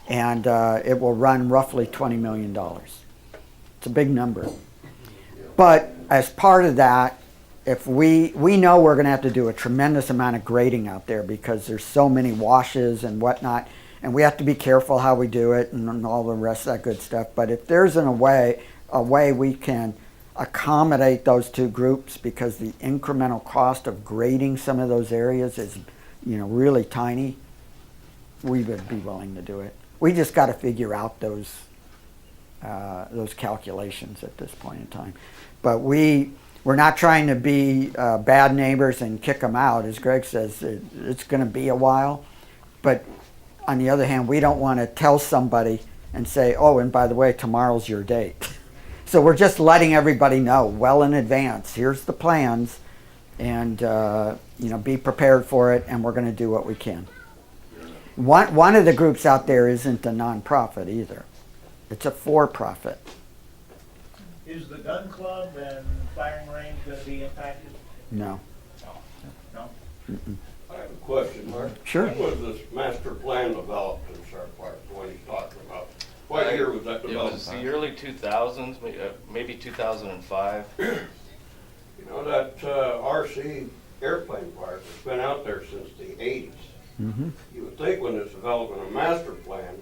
and it will run roughly $20 million. It's a big number. But as part of that, if we know we're going to have to do a tremendous amount of grading out there because there's so many washes and whatnot, and we have to be careful how we do it and all the rest of that good stuff. But if there's a way we can accommodate those 2 groups, because the incremental cost of grading some of those areas is, really tiny, we would be willing to do it. We just got to figure out those calculations at this point in time. But we're not trying to be bad neighbors and kick them out. As Greg says, it's going to be a while. But on the other hand, we don't want to tell somebody and say, oh, and by the way, tomorrow's your date. So we're just letting everybody know well in advance. Here's the plans, and be prepared for it, and we're going to do what we can. One of the groups out there isn't a nonprofit either. It's a for-profit. Is the gun club and firing range going to be impacted? No. No? Mm-mm. I have a question, Mark. Sure. When was this master plan developed in Sarah Park, what he's talking about? What year was that It developed? was the early 2000s, maybe 2005. You know, that RC airplane park has been out there since the 80s. Mm-hmm. You would think when it's developing a master plan,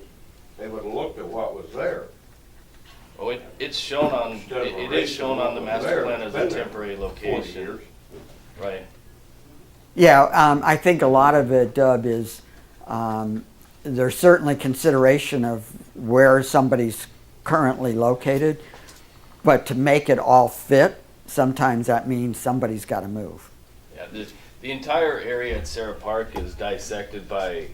they would have looked at what was there. Oh, it's shown on, Instead of it is shown on the master there, plan it's as a been there temporary 40 location. years. Right. Yeah, I think a lot of it, Dub, is there's certainly consideration of where somebody's currently located, but to make it all fit, sometimes that means somebody's got to move. Yeah, the entire area at Sarah Park is dissected by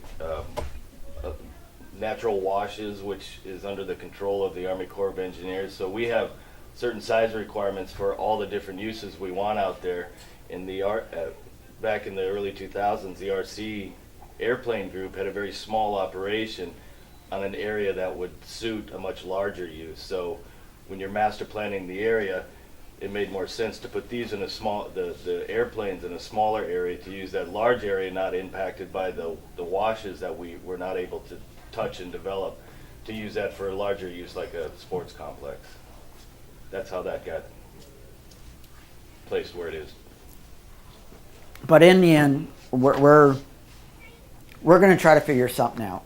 natural washes, which is under the control of the Army Corps of Engineers. So we have certain size requirements for all the different uses we want out there. In the back in the early 2000s, the RC airplane group had a very small operation on an area that would suit a much larger use. So when you're master planning the area, it made more sense to put these in a small, the airplanes in a smaller area, to use that large area not impacted by the washes that we were not able to touch and develop, to use that for a larger use like a sports complex. That's how that got placed where it is. But in the end, we're going to try to figure something out.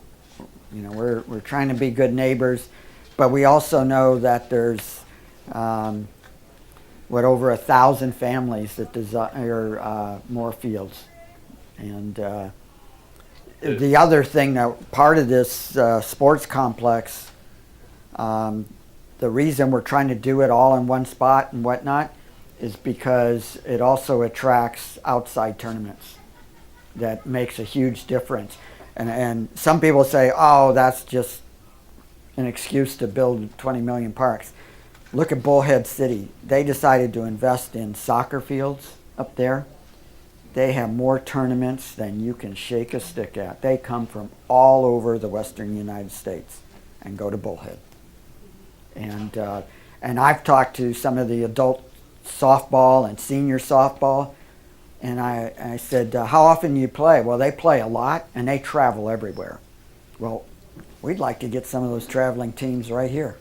You know, we're trying to be good neighbors, but we also know that there's over 1,000 families that desire more fields. And the other thing, that part of this sports complex, the reason we're trying to do it all in one spot and whatnot is because it also attracts outside tournaments. That makes a huge difference. And some people say, oh, that's just an excuse to build 20 million parks. Look at Bullhead City. They decided to invest in soccer fields up there. They have more tournaments than you can shake a stick at. They come from all over the western United States and go to Bullhead. And I've talked to some of the adult softball and senior softball, and I said, how often do you play? Well, they play a lot, and they travel everywhere. Well, we'd like to get some of those traveling teams right here.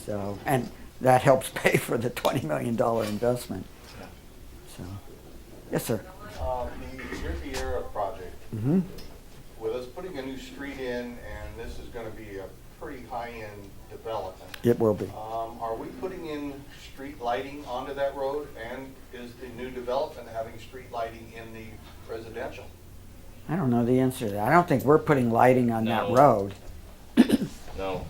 So, and that helps pay for the $20 million investment. So, yes, sir. The Riviera project, Mm-hmm. with us putting a new street in, and this is going to be a pretty high-end development. It will be. Are we putting in street lighting onto that road, and is the new development having street lighting in the residential? I don't know the answer to that. I don't think we're putting lighting on that No. road. No.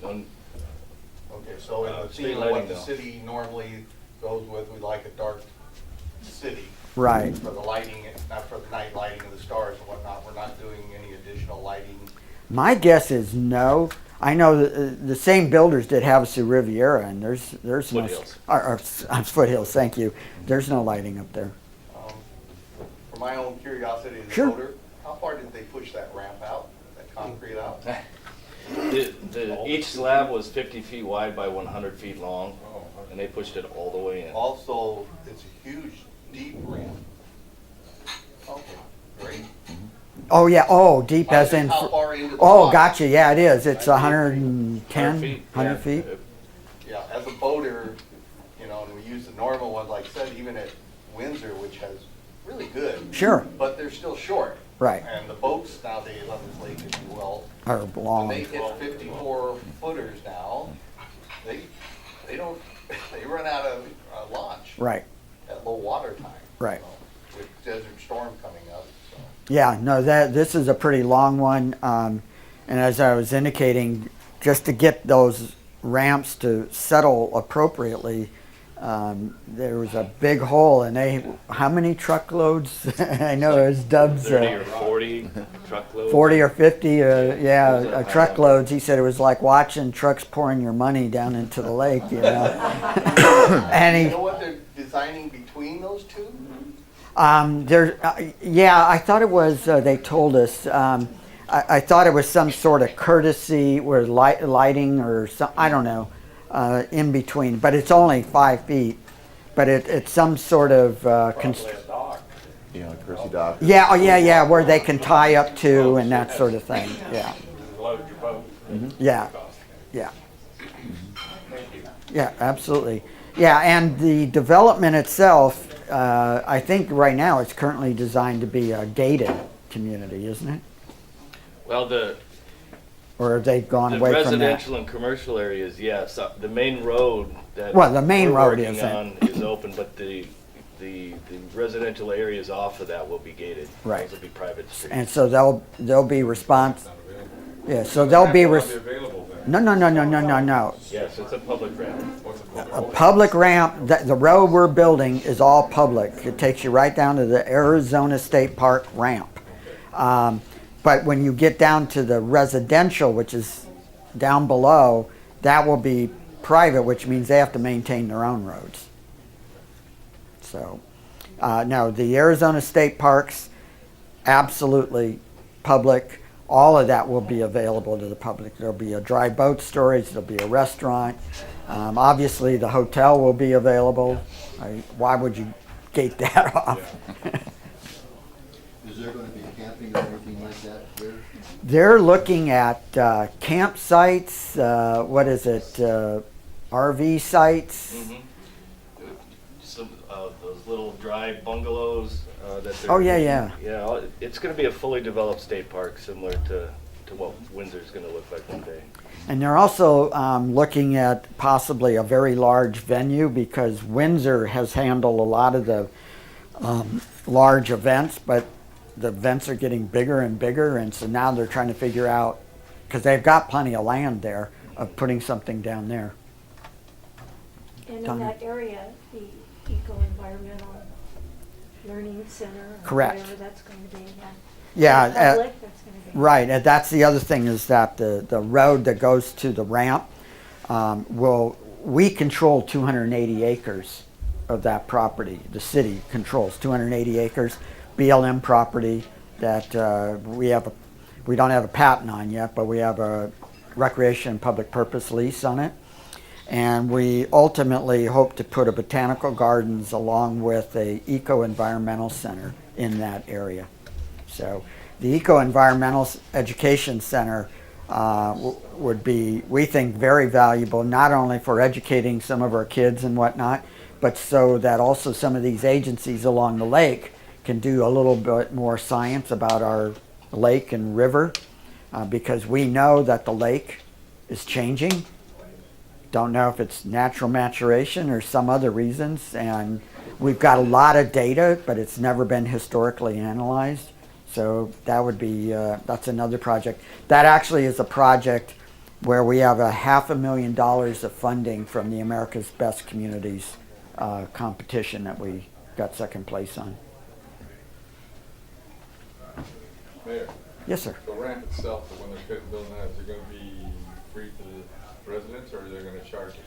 Okay, so in the Street theme of lighting, what the no. city normally goes with, we like a dark city. Right. For the lighting, not for the night lighting of the stars and whatnot, we're not doing any additional lighting. My guess is no. I know the same builders did Havasu Riviera, and there's no Foothills. Foothills. Thank you. There's no lighting up there. For my own curiosity as a Sure. voter, how far did they push that ramp out, that concrete out? Each slab was 50 feet wide by 100 feet long, and they pushed it all the way in. Also, it's a huge, deep ramp. Okay, great. Oh yeah. Oh, deep as in. How far into the Oh, water? gotcha. Yeah, it is. It's 110, 100 100 feet. feet. Yeah, as a boater, you know, and we use the normal ones, like I said, even at Windsor, which has really good. Sure. But they're still short. Right. And the boats nowadays on this lake, if you will, Or when long. they hit 54 footers now, they don't, they run out of launch Right. at low water time. Right. So, with Desert Storm coming up, so. Yeah. No. This is a pretty long one. And as I was indicating, just to get those ramps to settle appropriately, there was a big hole, and how many truckloads? I know it was Dub's 30 or 40 truckloads. 40 or 50, Those are high truckloads. He said it was like watching trucks pouring your money down into the lake, you know. And You know what they're designing between those two? I thought it was, they told us, I thought it was some sort of courtesy where lighting or some, I don't know, in between, but it's only 5 feet. But it's some sort of, You know, Kersey Dock. yeah, where they can tie up to and that sort of thing, yeah. Load your boat. Yeah, yeah. Yeah, absolutely. Yeah, and the development itself, I think right now it's currently designed to be a gated community, isn't it? Well, Or have they gone the away from that? residential and commercial areas, yes. The main road that Well, the main we're road working isn't. on is open, but the residential areas off of that will be gated. Right. Those will be private streets. And so they'll be yeah, so they'll be, no. Yes, it's a public ramp. A public ramp, the road we're building is all public. It takes you right down to the Arizona State Park ramp. But when you get down to the residential, which is down below, that will be private, which means they have to maintain their own roads. So, no, the Arizona State Parks, absolutely public. All of that will be available to the public. There'll be a dry boat storage, there'll be a restaurant. Obviously, the hotel will be available. Why would you gate that off? Is there gonna be camping or anything like that there? They're looking at campsites, what is it, RV sites? Some, those little dry bungalows that they're. Oh, yeah. Yeah, it's gonna be a fully developed state park, similar to what Windsor's gonna look like one day. And they're also looking at possibly a very large venue, because Windsor has handled a lot of the large events, but the events are getting bigger and bigger, and so now they're trying to figure out, because they've got plenty of land there, of putting something down there. And in Donna? that area, the eco-environmental learning center, or Correct. whatever that's going to be, Yeah, The public, that's going to be. right, and that's the other thing, is that the road that goes to the ramp, we control 280 acres of that property. The city controls 280 acres, BLM property that we don't have a patent on yet, but we have a recreation and public purpose lease on it. And we ultimately hope to put a botanical gardens along with a eco-environmental center in that area. So the eco-environmental education center would be, we think, very valuable, not only for educating some of our kids and whatnot, but so that also some of these agencies along the lake can do a little bit more science about our lake and river, because we know that the lake is changing. Don't know if it's natural maturation or some other reasons, and we've got a lot of data, but it's never been historically analyzed. So that would be, that's another project. That actually is a project where we have $500,000 of funding from the America's Best Communities competition that we got second place on. Mayor, Yes, sir. the ramp itself, when they're building that, is it gonna be free to the residents, or are they gonna charge us?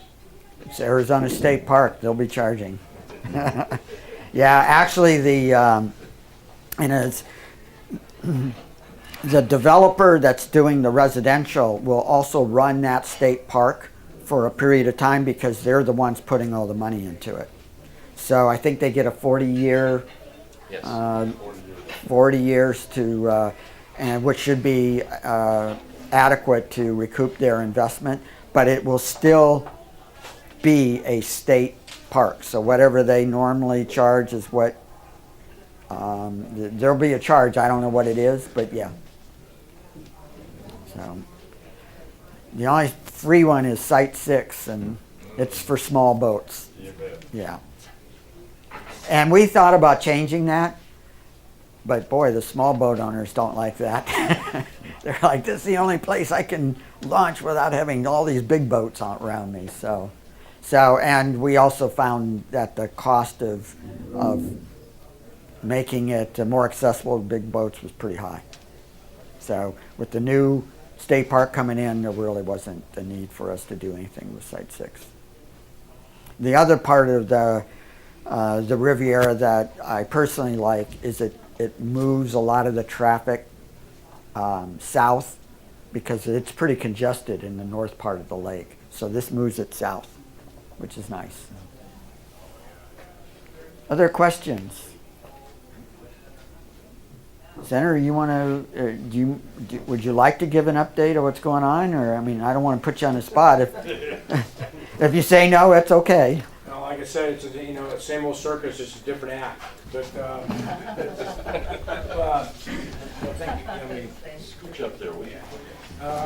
It's Arizona State Park. They'll be charging. Yeah, actually, the developer that's doing the residential will also run that state park for a period of time, because they're the ones putting all the money into it. So I think they get a 40-year, Yes. 40 years to, and which should be adequate to recoup their investment, but it will still be a state park. So whatever they normally charge is what, there'll be a charge. I don't know what it is, but yeah. So the only free one is Site 6, and it's for small boats. Yeah. And we thought about changing that, but boy, the small boat owners don't like that. They're like, this is the only place I can launch without having all these big boats around me. So, and we also found that the cost of making it more accessible to big boats was pretty high. So with the new state park coming in, there really wasn't the need for us to do anything with Site 6. The other part of the Riviera that I personally like is it moves a lot of the traffic south, because it's pretty congested in the north part of the lake. So this moves it south, which is nice. Other questions? Senator, you want to? Would you like to give an update of what's going on, or I mean, I don't want to put you on the spot. If you say no, that's okay. No, like I said, it's a, same old circus, just a different act. But thank you. I mean, Scooch up there, will you?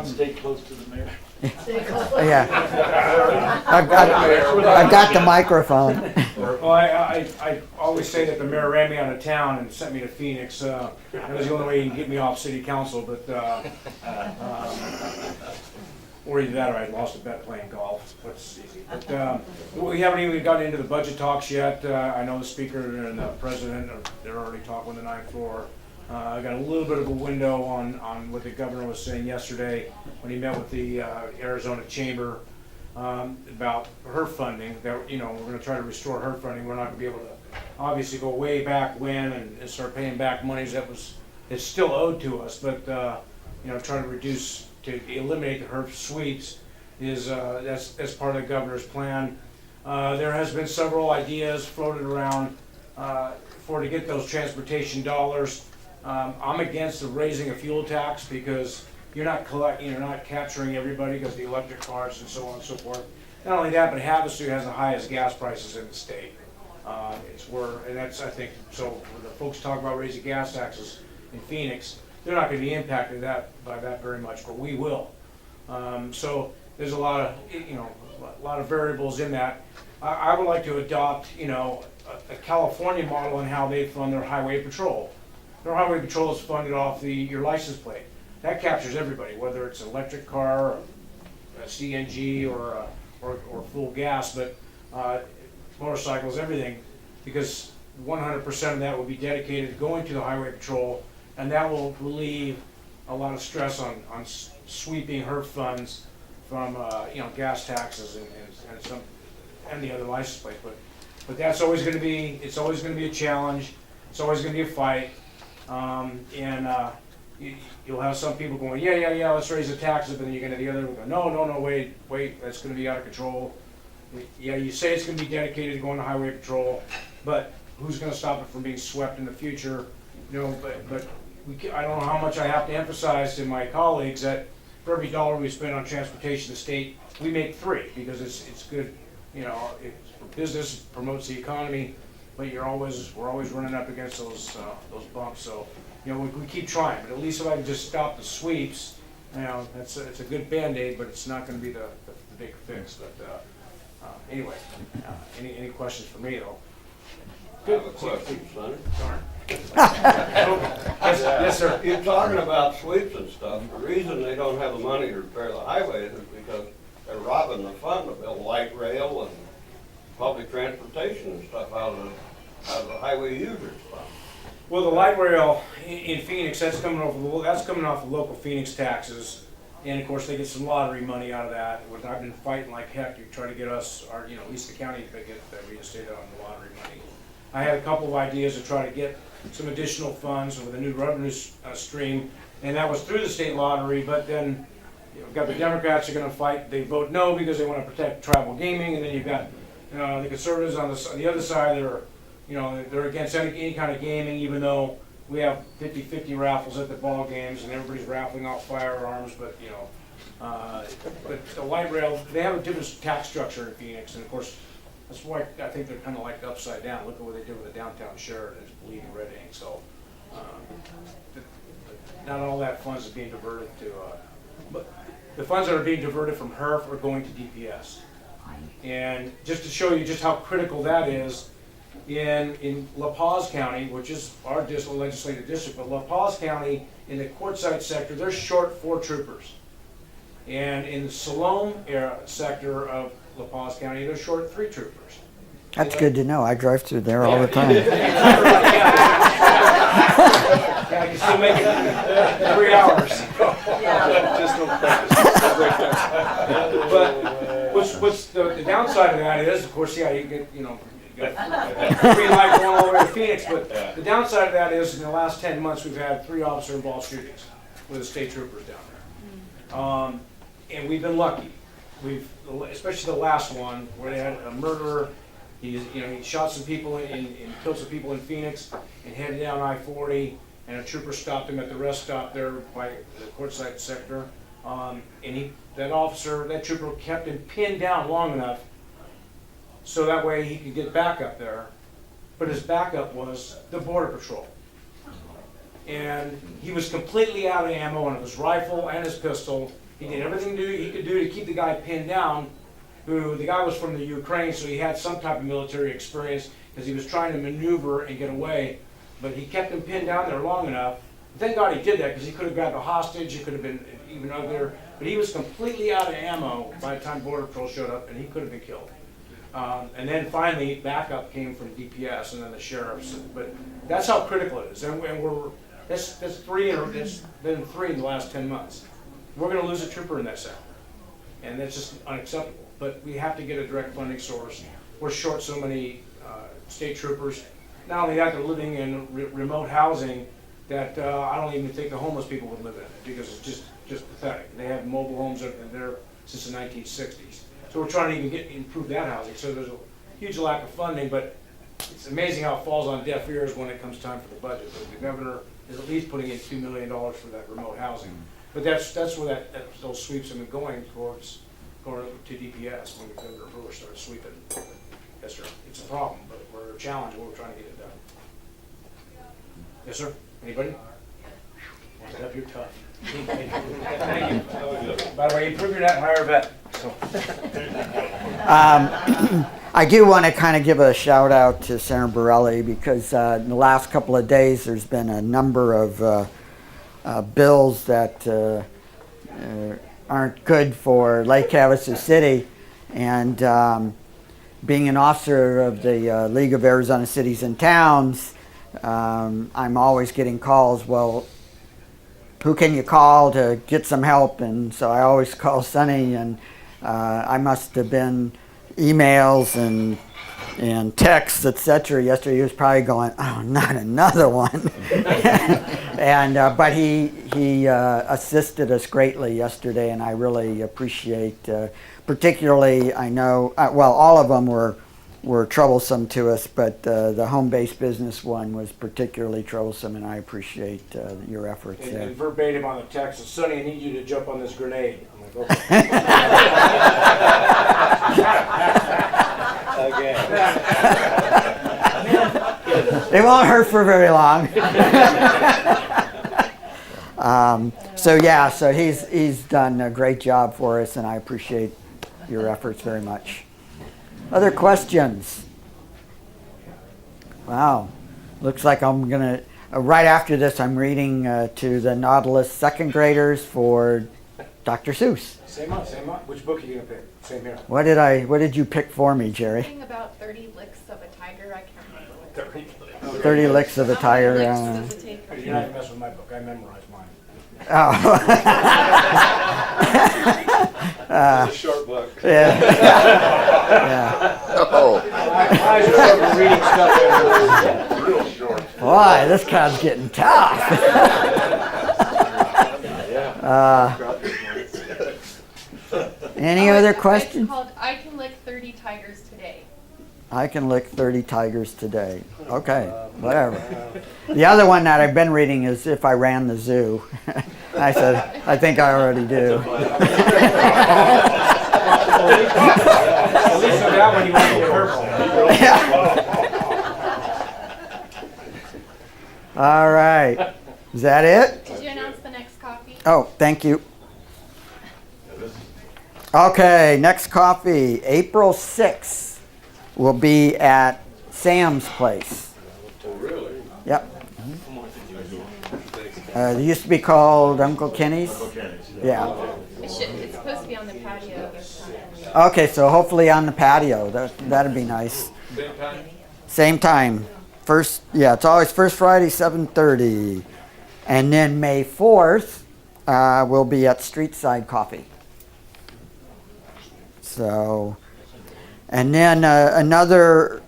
Stay close to the mayor. Yeah, I've got the microphone. well, I always say that the mayor ran me out of town and sent me to Phoenix. That was the only way he can get me off city council. But or either that, or I lost a bet playing golf. What's easy. But we haven't even gotten into the budget talks yet. I know the speaker and the president they're already talking on the ninth floor. I got a little bit of a window on what the governor was saying yesterday when he met with the Arizona Chamber about her funding. That we're going to try to restore her funding. We're not going to be able to obviously go way back when and start paying back monies it's still owed to us, but trying to eliminate the HERF sweeps is that's part of the governor's plan. There has been several ideas floated around to get those transportation dollars. I'm against the raising a fuel tax because you're not capturing everybody because of the electric cars and so on and so forth. Not only that, but Havasu has the highest gas prices in the state. I think, so when the folks talk about raising gas taxes in Phoenix, they're not going to be impacted by that very much, but we will. So there's a lot of variables in that. I would like to adopt, a California model in how they fund their highway patrol. Their highway patrol is funded off your license plate. That captures everybody, whether it's an electric car, or a CNG, or full gas, but motorcycles, everything, because 100% of that will be dedicated going to the highway patrol, and that will relieve a lot of stress on sweeping HERF funds from gas taxes and the other license plate. But that's always going to be a challenge. It's always going to be a fight, you'll have some people going, yeah, let's raise the taxes, but then you're going to have the other one go, no, wait, that's going to be out of control. Yeah, you say it's going to be dedicated to going to highway patrol, but who's going to stop it from being swept in the future? But I don't know how much I have to emphasize to my colleagues that for every dollar we spend on transportation in the state, we make 3 because it's good. It's for business, it promotes the economy, but we're always running up against those bumps. So we keep trying, but at least if I can just stop the sweeps, it's a good Band-Aid, but it's not going to be the big fix. But anyway, any questions for me though? I have a question, Sonny. Yes, sir. You're talking about sweeps and stuff. The reason they don't have the money to repair the highways is because they're robbing the fund to build light rail and public transportation and stuff out of the highway users fund. Well, the light rail in Phoenix, that's coming off the local Phoenix taxes, and of course they get some lottery money out of that. I've been fighting like heck to try to get us, at least the county, to get that reinstated on the lottery money. I had a couple of ideas to try to get some additional funds with a new revenue stream, and that was through the state lottery. But then you've got the Democrats are going to fight; they vote no because they want to protect tribal gaming, and then you've got the conservatives on the other side. They're against any kind of gaming, even though we have 50-50 raffles at the ball games and everybody's raffling off firearms. But but the light rail, they have a different tax structure in Phoenix, and of course that's why I think they're kind of like upside down. Look at what they did with the downtown Sheraton, it's bleeding red ink. So not all that funds is being diverted to, but the funds that are being diverted from HERF are going to DPS. And just to show you just how critical that is, in La Paz County, which is our legislative district, but La Paz County in the quartzsite sector, they're short 4 troopers. And in the Siloam sector of La Paz County, they're short 3 troopers. That's good to know. I drive through there all the time. Yeah, you can still make it 3 hours. Just don't practice. But what's the downside of that is, of course, yeah, you get, you got green light going all the way to Phoenix, but the downside of that is in the last 10 months we've had 3 officer-involved shootings with the state troopers down there. And we've been lucky. Especially the last one where they had a murderer. He shot some people and killed some people in Phoenix and headed down I-40, and a trooper stopped him at the rest stop there by the quartzsite sector. And that trooper kept him pinned down long enough so that way he could get back up there. But his backup was the Border Patrol. And he was completely out of ammo on his rifle and his pistol. He did everything he could do to keep the guy pinned down. The guy was from the Ukraine, so he had some type of military experience because he was trying to maneuver and get away. But he kept him pinned down there long enough. Thank God he did that because he could have grabbed a hostage. It could have been even uglier. But he was completely out of ammo by the time Border Patrol showed up, and he could have been killed. And then finally, backup came from DPS and then the sheriffs. But that's how critical it is. And That's three, or it's been 3 in the last 10 months. We're gonna lose a trooper in that sector, and that's just unacceptable. But we have to get a direct funding source. We're short so many state troopers. Not only that, they're living in remote housing that I don't even think the homeless people would live in, because it's just pathetic. They have mobile homes that have been there since the 1960s. So we're trying to even improve that housing. So there's a huge lack of funding, but it's amazing how it falls on deaf ears when it comes time for the budget. But the governor is at least putting in $2 million for that remote housing. But that's where those sweeps have been going towards going to DPS when Governor Brewer started sweeping. Yes, sir. It's a problem, but we're a challenge and we're trying to get it done. Yes, sir. Anybody? Stand up, you're tough. Thank you. By the way, you prove you're not higher vet. So. I do want to kind of give a shout out to Senator Borelli, because in the last couple of days there's been a number of bills that aren't good for Lake Havasu City, and being an officer of the League of Arizona Cities and Towns, I'm always getting calls, well, who can you call to get some help? And so I always call Sonny, and I must have been emails and texts, etc. Yesterday he was probably going, oh, not another one. And but he assisted us greatly yesterday, and I really appreciate. Particularly, I know well, all of them were troublesome to us, but the home-based business one was particularly troublesome, and I appreciate your efforts there. And verbatim on the text, Sonny, I need you to jump on this grenade. I'm like, okay. It won't hurt for very long. So he's done a great job for us, and I appreciate your efforts very much. Other questions? Wow, looks like I'm gonna right after this. I'm reading to the Nautilus second graders for Dr. Seuss. Same month. Which book are you gonna pick? Same here. What did you pick for me, Jerry? Something about 30 licks of a tiger. I can't remember what 30 licks of a tiger. Licks does it take? You're not gonna mess with my book. I memorized mine. Oh. It's a short book. Yeah. Oh, I started reading stuff. Real short. Boy, this crowd's getting tough. Any other questions? It's called I Can Lick 30 Tigers Today. I can lick 30 tigers today. Okay, whatever. The other one that I've been reading is If I Ran the Zoo. I said, I think I already do. At least on that one you won't get hurt. All right. Is that it? Did you announce the next coffee? Oh, thank you. Okay, next coffee, April 6th, will be at Sam's place. Oh, really? Yep. It used to be called Uncle Kenny's. Yeah. It's supposed to be on the patio this time. Okay, so hopefully on the patio. That'd be nice. Same time? Same time. It's always first Friday, 7:30. And then May 4th, we'll be at Streetside Coffee. So, and then another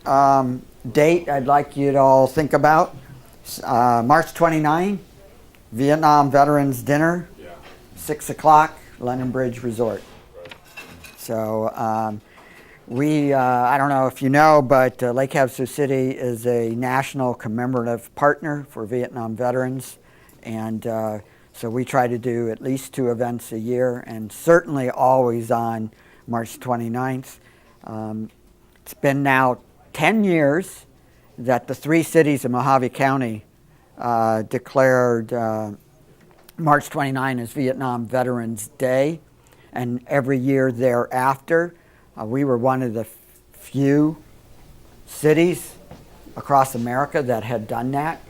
date I'd like you to all think about, March 29, Vietnam Veterans Dinner, 6 o'clock, London Bridge Resort. So I don't know if you know, but Lake Havasu City is a national commemorative partner for Vietnam veterans. And so we try to do at least 2 events a year, and certainly always on March 29th. It's been now 10 years that the 3 cities of Mojave County declared March 29 as Vietnam Veterans Day, and every year thereafter. We were one of the few cities across America that had done that,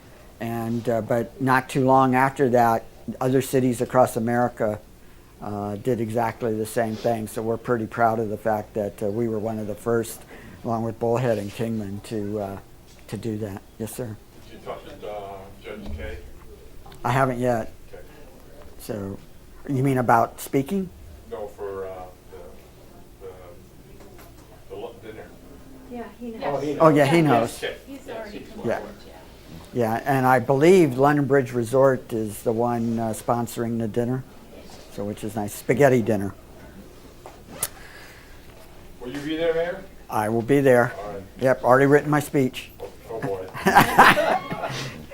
and but not too long after that, other cities across America did exactly the same thing. So we're pretty proud of the fact that we were one of the first, along with Bullhead and Kingman, to do that. Yes, sir. Did you talk to Judge Kay? I haven't yet. Okay. So, you mean about speaking? No, for dinner. Yeah, he knows. Oh, he Oh, yeah, he knows. Okay. He's already Yes, Yeah. confirmed, yeah. Yeah, and I believe London Bridge Resort is the one sponsoring the dinner, so which is nice. Spaghetti dinner. Will you be there, Mayor? I will be there. All right. Yep, already written my speech. Oh, boy.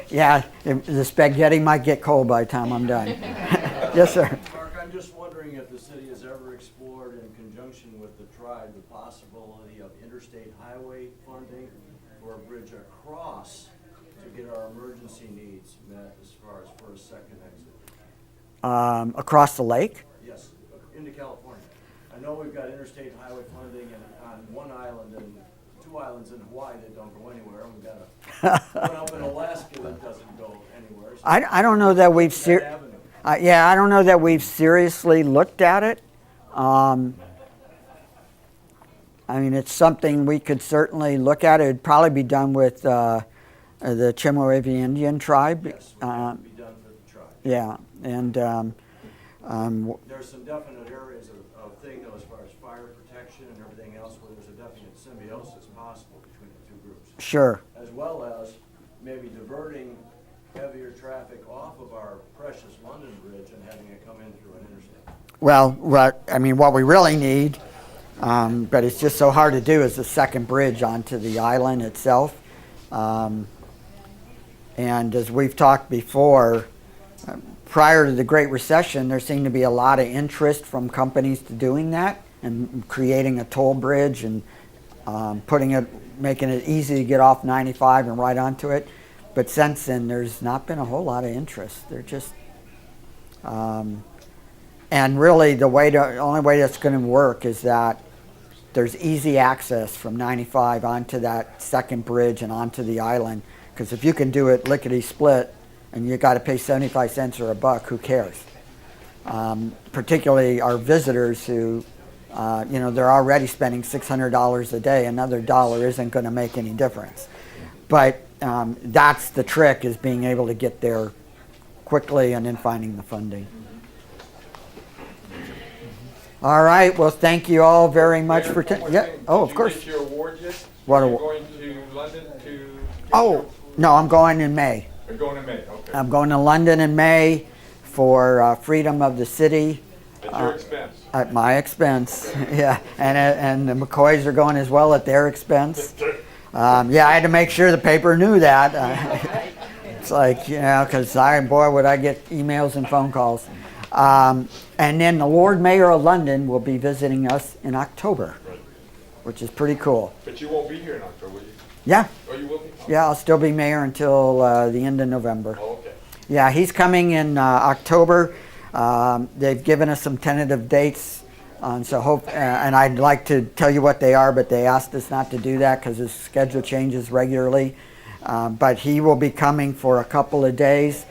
Yeah, the spaghetti might get cold by the time I'm done. Yes, sir. Mark, I'm just wondering if the city has ever explored, in conjunction with the tribe, the possibility of interstate highway funding for a bridge across to get our emergency needs met as far as for a second exit. Across the lake? Yes, into California. I know we've got interstate highway funding on one island and 2 islands in Hawaii that don't go anywhere, and we've got one up in Alaska that doesn't go anywhere. So I don't know that we've that avenue. yeah, I don't know that we've seriously looked at it. I mean, it's something we could certainly look at. It'd probably be done with the Chemehuevi Indian tribe. Yes, would have to be done for the tribe. Yeah, and There's some definite areas of thing though, as far as fire protection and everything else, where there's a definite symbiosis possible between the two groups. sure. As well as maybe diverting heavier traffic off of our precious London Bridge and having it come in through an interstate. Well, what we really need, but it's just so hard to do, is a second bridge onto the island itself. And as we've talked before, prior to the Great Recession, there seemed to be a lot of interest from companies to doing that and creating a toll bridge and making it easy to get off 95 and right onto it. But since then, there's not been a whole lot of interest. They're just, and really the only way that's going to work is that there's easy access from 95 onto that second bridge and onto the island. Because if you can do it lickety-split and you got to pay 75 cents or $1, who cares? Particularly our visitors who, they're already spending $600 a day. Another dollar isn't going to make any difference. But that's the trick, is being able to get there quickly and then finding the funding. All right. Well, thank you all very much for. Of course. Did you get your award yet? What Are you award? going to London to? Oh no, I'm going in May. You're going in May. Okay. I'm going to London in May for Freedom of the City. At your expense. At my expense, yeah, and the McCoys are going as well at their expense. I had to make sure the paper knew that. It's like, because boy, would I get emails and phone calls. And then the Lord Mayor of London will be visiting us in October, Right. which is pretty cool. But you won't be here in October, will you? Yeah, Oh, you will be? Oh. yeah, I'll still be mayor until the end of November. Oh, okay. Yeah, he's coming in October. They've given us some tentative dates, and I'd like to tell you what they are, but they asked us not to do that because his schedule changes regularly. But he will be coming for a couple of days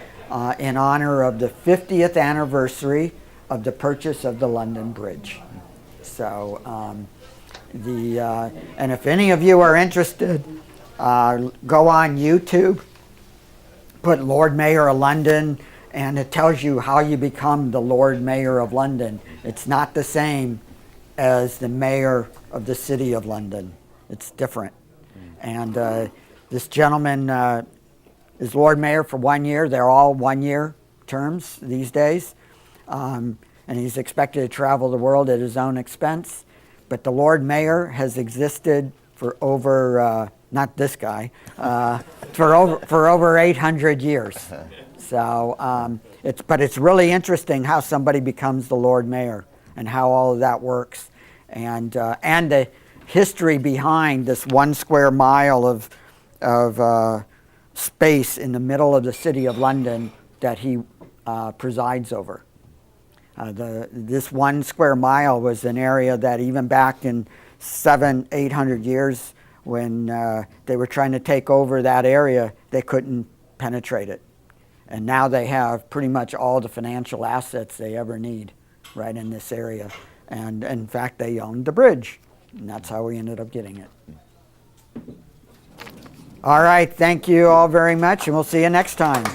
in honor of the 50th anniversary of the purchase of the London Bridge. So, and if any of you are interested, go on YouTube, put Lord Mayor of London, and it tells you how you become the Lord Mayor of London. It's not the same as the mayor of the city of London. It's different. And this gentleman is Lord Mayor for 1 year. They're all 1-year terms these days. And he's expected to travel the world at his own expense. But the Lord Mayor has existed for over, not this guy, for over 800 years. So, it's really interesting how somebody becomes the Lord Mayor and how all of that works, and the history behind this 1 square mile of space in the middle of the city of London that he presides over. This 1 square mile was an area that even back in 700-800 years, when they were trying to take over that area, they couldn't penetrate it. And now they have pretty much all the financial assets they ever need right in this area. And in fact, they owned the bridge. And that's how we ended up getting it. All right, thank you all very much, and we'll see you next time.